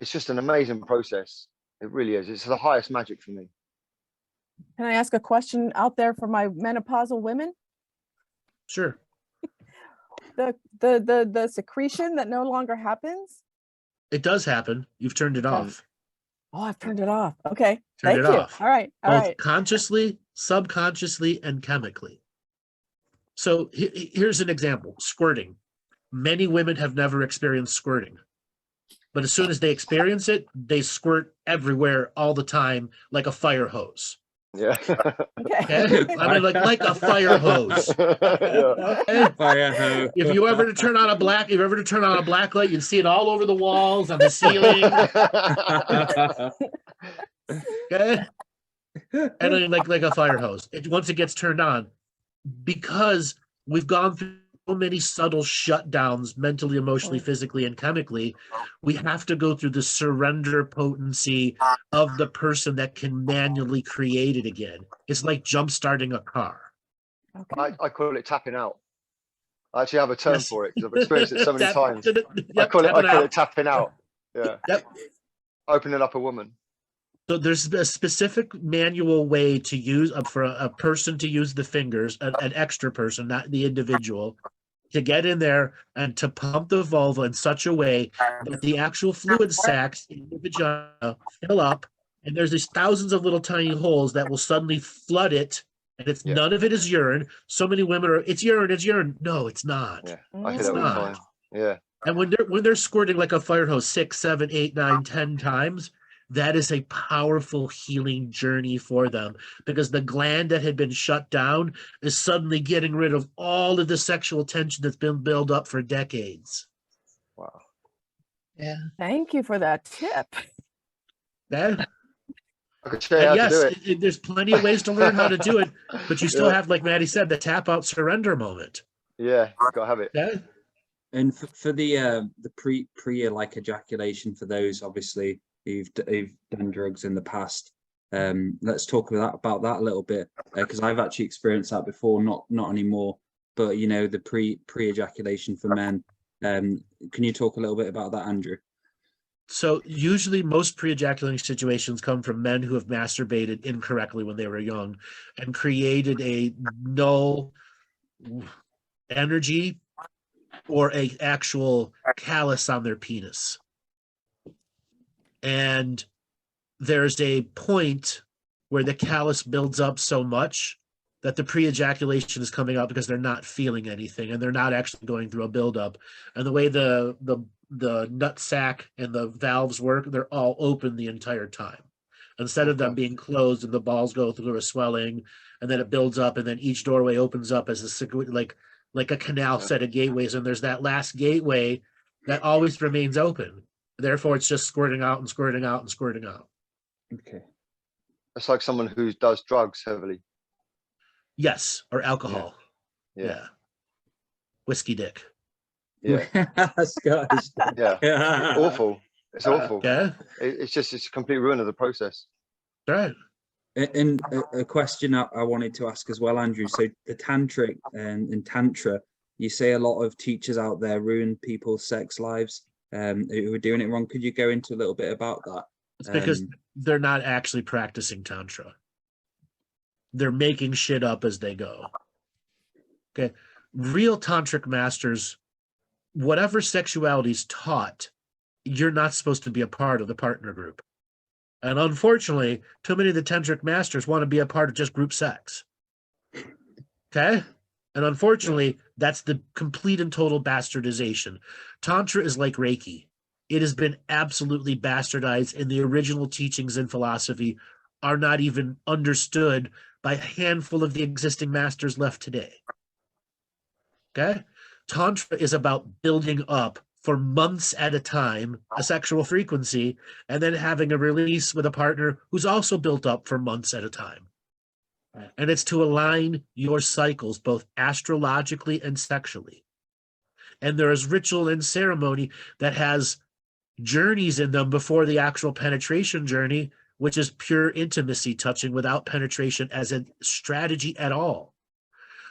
it's just an amazing process. It really is. It's the highest magic for me. Can I ask a question out there for my menopausal women? Sure. The secretion that no longer happens? It does happen. You've turned it off. Oh, I've turned it off. Okay. Turned it off. All right. Both consciously, subconsciously, and chemically. So here's an example. Squirting. Many women have never experienced squirting. But as soon as they experience it, they squirt everywhere all the time like a fire hose. Yeah. Okay. I mean, like a fire hose. Yeah. Fire hose. If you ever to turn on a black light, you'd see it all over the walls, on the ceiling. Okay. And then like a fire hose. Once it gets turned on, because we've gone through so many subtle shutdowns mentally, emotionally, physically, and chemically, we have to go through the surrender potency of the person that can manually create it again. It's like jump starting a car. Okay. I call it tapping out. I actually have a term Yes. for it because I've experienced it so many times. I Yep, call tapping out. it tapping out. Yeah. Yep. Opening up a woman. So there's a specific manual way to use for a person to use the fingers, an extra person, not the individual, to get in there and to pump the vulva in such a way that the actual fluid sacs in the vagina fill up, and there's these thousands of little tiny holes that will suddenly flood it, and it's Yeah. none of it is urine. So many women are, it's urine. No, it's not. Yeah. I hear It's that all the not. time. Yeah. And when they're squirting like a fire hose 6, 7, 8, 9, 10 times, that is a powerful healing journey for them, because the gland that had been shut down is suddenly getting rid of all of the sexual tension that's been built up for decades. Wow. Yeah. Thank you for that tip. Okay? I could show you how to do it. There's plenty of ways to learn how to do it, but you still Yeah. have, like Maddie said, the tap out surrender moment. Yeah. You've got to have it. Yeah? And for the pre like ejaculation, for those obviously who've done drugs in the past, let's talk about that a little bit, because I've actually experienced that before, not anymore, but you know, the pre ejaculation for men. Can you talk a little bit about that, Andrew? So usually most pre-ejaculating situations come from men who have masturbated incorrectly when they were young and created a null energy or a actual callus on their penis. And there's a point where the callus builds up so much that the pre-ejaculation is coming out because they're not feeling anything and they're not actually going through a buildup. And the way the nut sac and the valves work, they're all open the entire time. Instead of them being closed and the balls go through a swelling and then it builds up and then each doorway opens up as a like a canal set of gateways, and there's that last gateway that always remains open. Therefore, it's just squirting out and squirting out and squirting out. Okay. It's like someone who does drugs heavily. Yes, or alcohol. Yeah. Whiskey dick. Yeah. Scottish. Yeah. Awful. It's awful. Yeah. It's a complete ruin of the process. Right. And a question I wanted to ask as well, Andrew. So the tantric and in tantra, you say a lot of teachers out there ruin people's sex lives who are doing it wrong. Could you go into a little bit about that? It's because they're not actually practicing tantra. They're making shit up as they go. Okay. Real tantric masters, whatever sexuality is taught, you're not supposed to be a part of the partner group. And unfortunately, too many of the tantric masters want to be a part of just group sex. Okay? And unfortunately, that's the complete and total bastardization. Tantra is like Reiki. It has been absolutely bastardized, and the original teachings and philosophy are not even understood by a handful of the existing masters left today. Okay? Tantra is about building up for months at a time a sexual frequency and then having a release with a partner who's also built up for months at a time. And it's to align your cycles both astrologically and sexually. And there is ritual and ceremony that has journeys in them before the actual penetration journey, which is pure intimacy, touching without penetration as a strategy at all.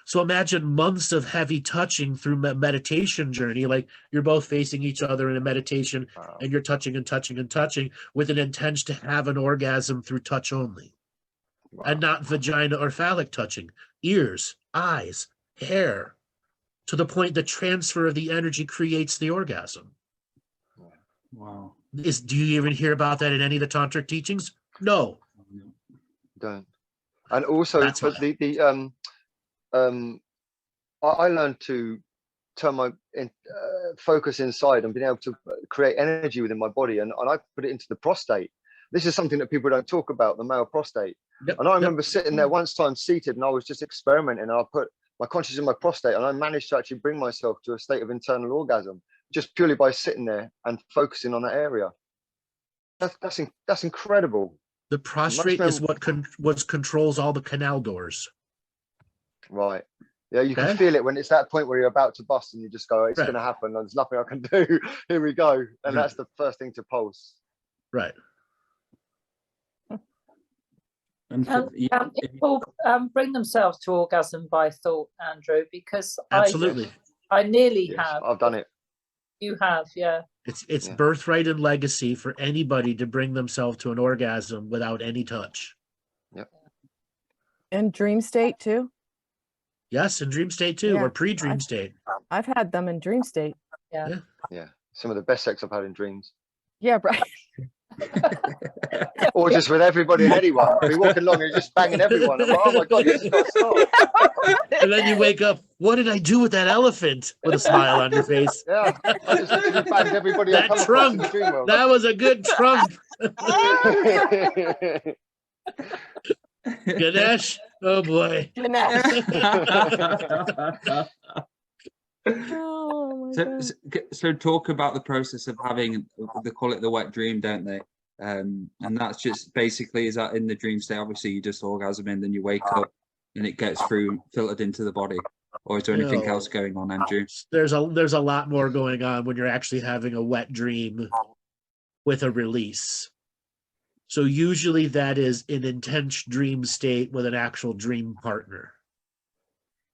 So imagine months of heavy touching through a meditation journey, like you're both facing each other in a meditation and you're touching and touching and touching with an intent to have an orgasm through touch only. And not vagina or phallic touching, ears, eyes, hair, to the point the transfer of the energy creates the orgasm. Wow. Do you even hear about that in any of the tantric teachings? No. Don't. And also, That's but I learned to turn my focus inside and being able to create energy within my body, and I put it into the prostate. This is something that people don't talk about, the male prostate. Yep, And I remember sitting there once time seated, and I was just experimenting, and I put my consciousness in my prostate, and I managed to actually bring myself to a state of internal orgasm just purely by sitting there and focusing on that area. That's incredible. The prostrate is what controls all the canal doors. Right. Yeah, you can feel it when it's that point where you're about to bust, and you just go, it's going to happen. There's nothing I can do. Here we go. And that's the first thing to pulse. Right. And Can people bring themselves to orgasm by thought, Andrew? Because absolutely, I nearly have. I've done it. You have, yeah. It's birthright and legacy for anybody to bring themselves to an orgasm without any touch. Yep. And dream state too. Yes, in dream state too, or pre-dream state. I've had them in dream state. Yeah. Some of the best sex I've had in dreams. Yeah, right. Or just with everybody and anyone. Be walking along and just banging everyone. I'm like, oh my God, this has got to stop. And then you wake up, what did I do with that elephant? With a smile on your face. Yeah, I just literally banged everybody. That trunk, that was a good trunk. Ganesh, oh boy. Ganesh. Oh my God. So talk about the process of having, they call it the wet dream, don't they? And that's just basically, is that in the dream state, obviously you just orgasm and then you wake up and it gets through, filtered into the body, or is there anything else going on, Andrew? There's a lot more going on when you're actually having a wet dream with a release. So usually that is an intense dream state with an actual dream partner.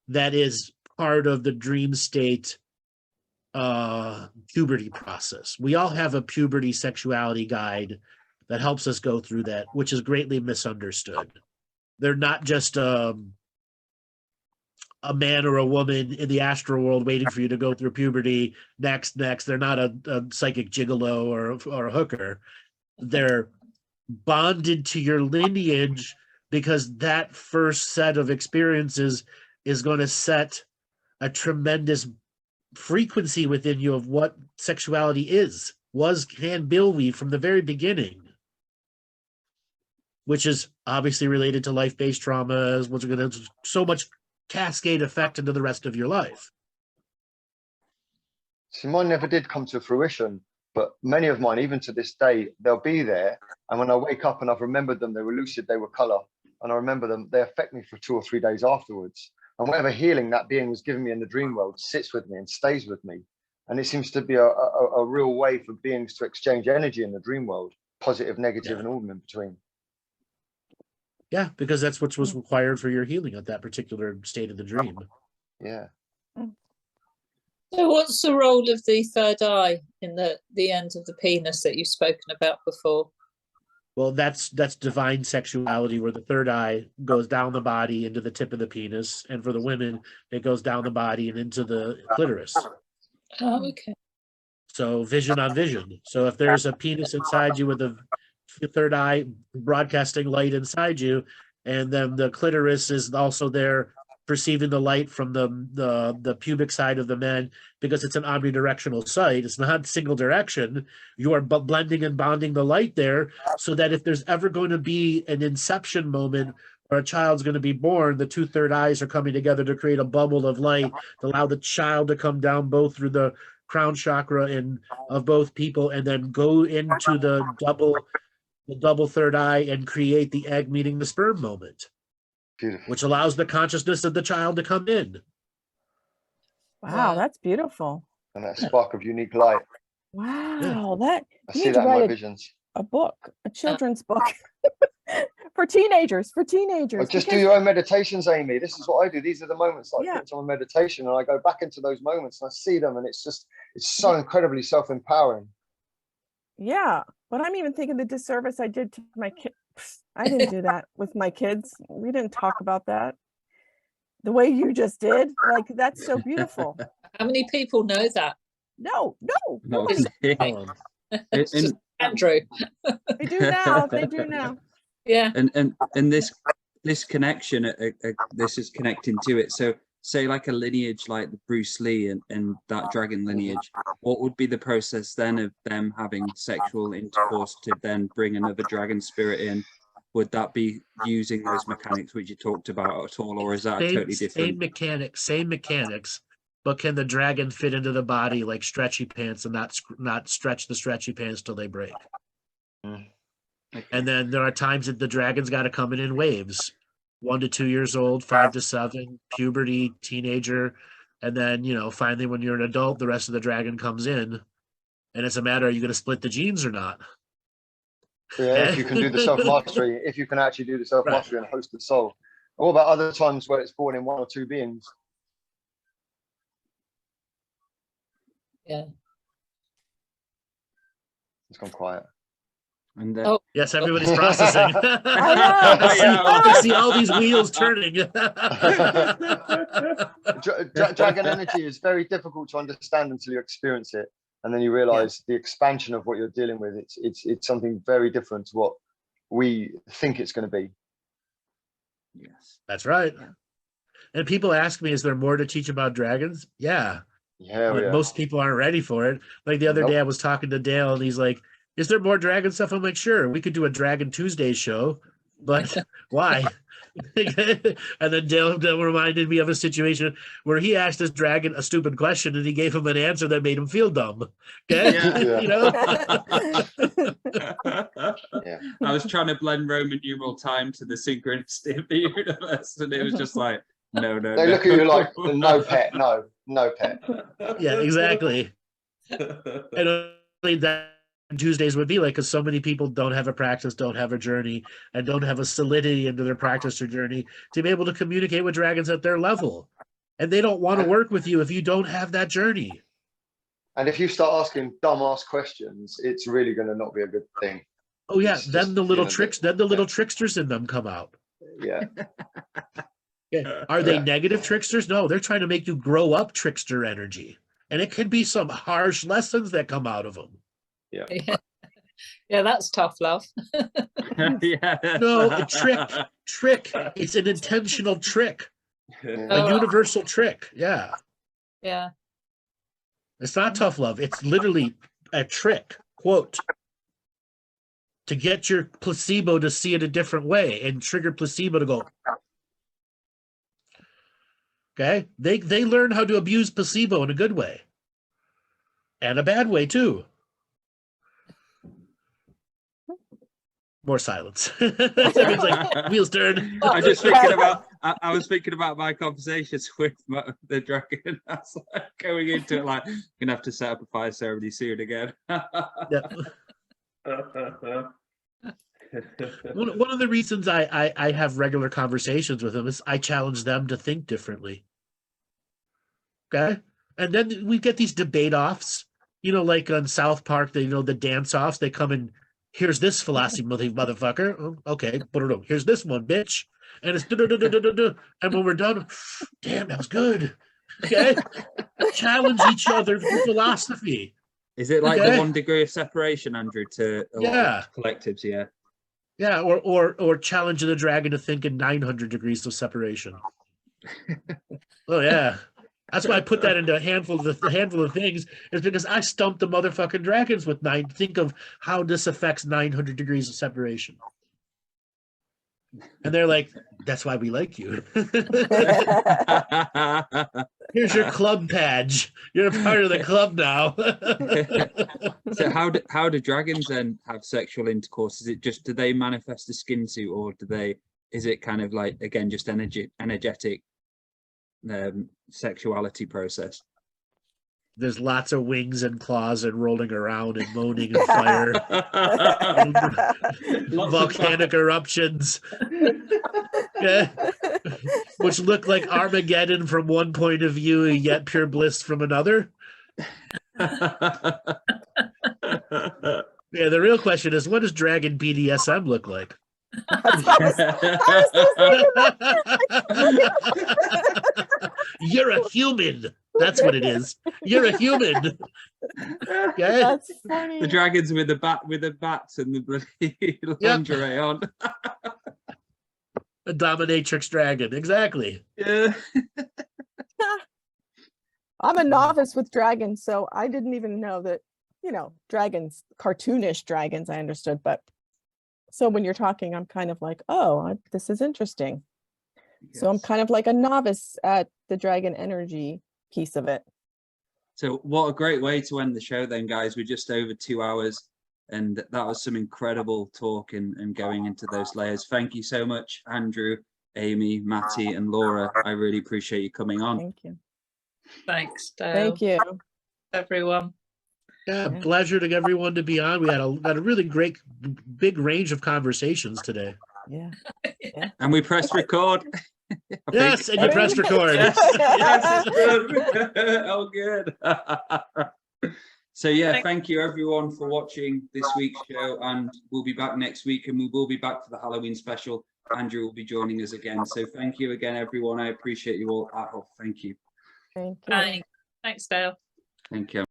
That is part of the dream state puberty process. We all have a puberty sexuality guide that helps us go through that, which is greatly misunderstood. They're not just a man or a woman in the astral world waiting for you to go through puberty. Next. They're not a psychic gigolo or a hooker. They're bonded to your lineage because that first set of experiences is going to set a tremendous frequency within you of what sexuality can be from the very beginning, which is obviously related to life-based traumas, which are going to so much cascade effect into the rest of your life. See, mine never did come to fruition, but many of mine, even to this day, they'll be there. And when I wake up and I've remembered them, they were lucid, they were color, and I remember them, they affect me for 2 or 3 days afterwards. And whatever healing that being was giving me in the dream world sits with me and stays with me. And it seems to be a real way for beings to exchange energy in the dream world, positive, negative, and all in between. Yeah, because that's what was required for your healing at that particular state of the dream. Yeah. So what's the role of the third eye in the end of the penis that you've spoken about before? Well, that's divine sexuality, where the third eye goes down the body into the tip of the penis, and for the women, it goes down the body and into the clitoris. Oh, okay. So vision on vision. So if there's a penis inside you with a third eye broadcasting light inside you, and then the clitoris is also there perceiving the light from the pubic side of the men, because it's an omnidirectional sight. It's not single direction. You are blending and bonding the light there, so that if there's ever going to be an inception moment or a child's going to be born, the 2 third eyes are coming together to create a bubble of light to allow the child to come down both through the crown chakra and of both people, and then go into the double third eye and create the egg meeting the sperm moment. Beautiful. Which allows the consciousness of the child to come in. Wow, that's beautiful. And that spark of unique light. Wow, I see that in my visions. A book, a children's book for teenagers. Just do your own meditations, Amy. This is what I do. These are the moments I put on meditation, and I go back into those moments and I see them, and it's so incredibly self-empowering. Yeah, but I'm even thinking the disservice I did to my kids. I didn't do that with my kids. We didn't talk about that the way you just did. Like, that's so beautiful. How many people know that? No. It's just Andrew. They do now. Yeah. And this connection, this is connecting to it. So say like a lineage like the Bruce Lee and that dragon lineage, what would be the process then of them having sexual intercourse to then bring another dragon spirit in? Would that be using those mechanics which you talked about at all, or is that totally different? Same mechanics, but can the dragon fit into the body like stretchy pants and not stretch the stretchy pants till they break? And then there are times that the dragon's got to come in waves. 1 to 2 years old, 5 to 7, puberty, teenager, and then, you know, finally when you're an adult, the rest of the dragon comes in, and it's a matter, are you going to split the genes or not? Yeah, if you can do the self-mastery, if you can actually do the self-mastery and host the soul. What about other times where it's born in 1 or 2 beings? Yeah. It's gone quiet. And then, Yes, everybody's processing. I I see all these wheels turning. Dragon energy is very difficult to understand until you experience it, and then you realize the expansion of what you're dealing with. It's something very different to what we think it's going to be. yes, That's right. And people ask me, is there more to teach about dragons? Yeah. But most people aren't ready for it. Like the other day I was talking to Dale and he's like, is there more dragon stuff? I'm like, sure, we could do a Dragon Tuesday show, but why? And then Dale reminded me of a situation where he asked this dragon a stupid question and he gave him an answer that made him feel dumb. Okay. Yeah. You know? I was trying to blend Roman numeral time to the synchronicity of the universe, and it was just like, no. They look at you like, no pet, no pet. Yeah, exactly. And that Tuesdays would be like, because so many people don't have a practice, don't have a journey, and don't have a solidity into their practice or journey to be able to communicate with dragons at their level. And they don't want to work with you if you don't have that journey. And if you start asking dumbass questions, it's really going to not be a good thing. Oh yeah, It's then just, the little you know, tricks, then the little tricksters in them come out. Yeah. Okay. Are they negative tricksters? No, they're trying to make you grow up trickster energy. And it can be some harsh lessons that come out of them. Yeah, that's tough love. Yeah. No, a trick. It's an intentional trick, a universal trick. Yeah. Yeah. It's not tough love. It's literally a trick, quote, to get your placebo to see it a different way and trigger placebo to go. Okay. They learn how to abuse placebo in a good way and a bad way too. More silence. Everyone's like, wheels turn. I'm just thinking about. I was thinking about my conversations with the dragon. I was like, going into it like, I'm gonna have to set up a fire ceremony soon again. Yeah. One of the reasons I have regular conversations with them is I challenge them to think differently. Okay, and then we get these debate offs. You know, like on South Park, the dance offs. They come in. Here's this philosophy, motherfucker. Oh, okay, here's this one, bitch. And it's and when we're done, damn, that was good. Okay, challenge each other for philosophy. Is it like the 1 degree of separation, Andrew, to a lot of collectives? Yeah. Yeah, or challenging the dragon to think in 900 degrees of separation. Oh yeah. That's why I put that into a handful of things, is because I stumped the motherfucking dragons with 9. Think of how this affects 900 degrees of separation. And they're like, that's why we like you. Here's your club badge. You're a part of the club now. So how do dragons then have sexual intercourse? Is it just, do they manifest a skin suit, or is it kind of like, again, just energetic sexuality process? There's lots of wings and claws and rolling around and moaning and fire. Volcanic eruptions. Yeah. Which look like Armageddon from one point of view, yet pure bliss from another. Yeah, the real question is, what does dragon BDSM look like? You're a human. That's what it is. You're a human. Okay? That's funny. The dragons with the bats and the bloody lingerie on. A dominatrix dragon, exactly. Yeah. I'm a novice with dragons, so I didn't even know that, you know, dragons, cartoonish dragons, I understood. But so when you're talking, I'm kind of like, oh, this is interesting. So I'm Yes. kind of like a novice at the dragon energy piece of it. So what a great way to end the show then, guys. We're just over 2 hours, and that was some incredible talk and going into those layers. Thank you so much, Andrew, Amy, Maty, and Laura. I really appreciate you coming on. Thank you. Thanks, Dale. Thank you. Everyone. Yeah, Yeah. pleasure to everyone to be on. We had a really great, big range of conversations today. Yeah. And we pressed record. I Yes, think. and you pressed record. Yes, yes, it's good. Oh, good. So yeah, thank you everyone for watching this week's show, and we'll be back next week, and we will be back for the Halloween special. Andrew will be joining us again. So thank you again, everyone. I appreciate you all. Thank you. Thank you. Thanks, Dale. Thank you.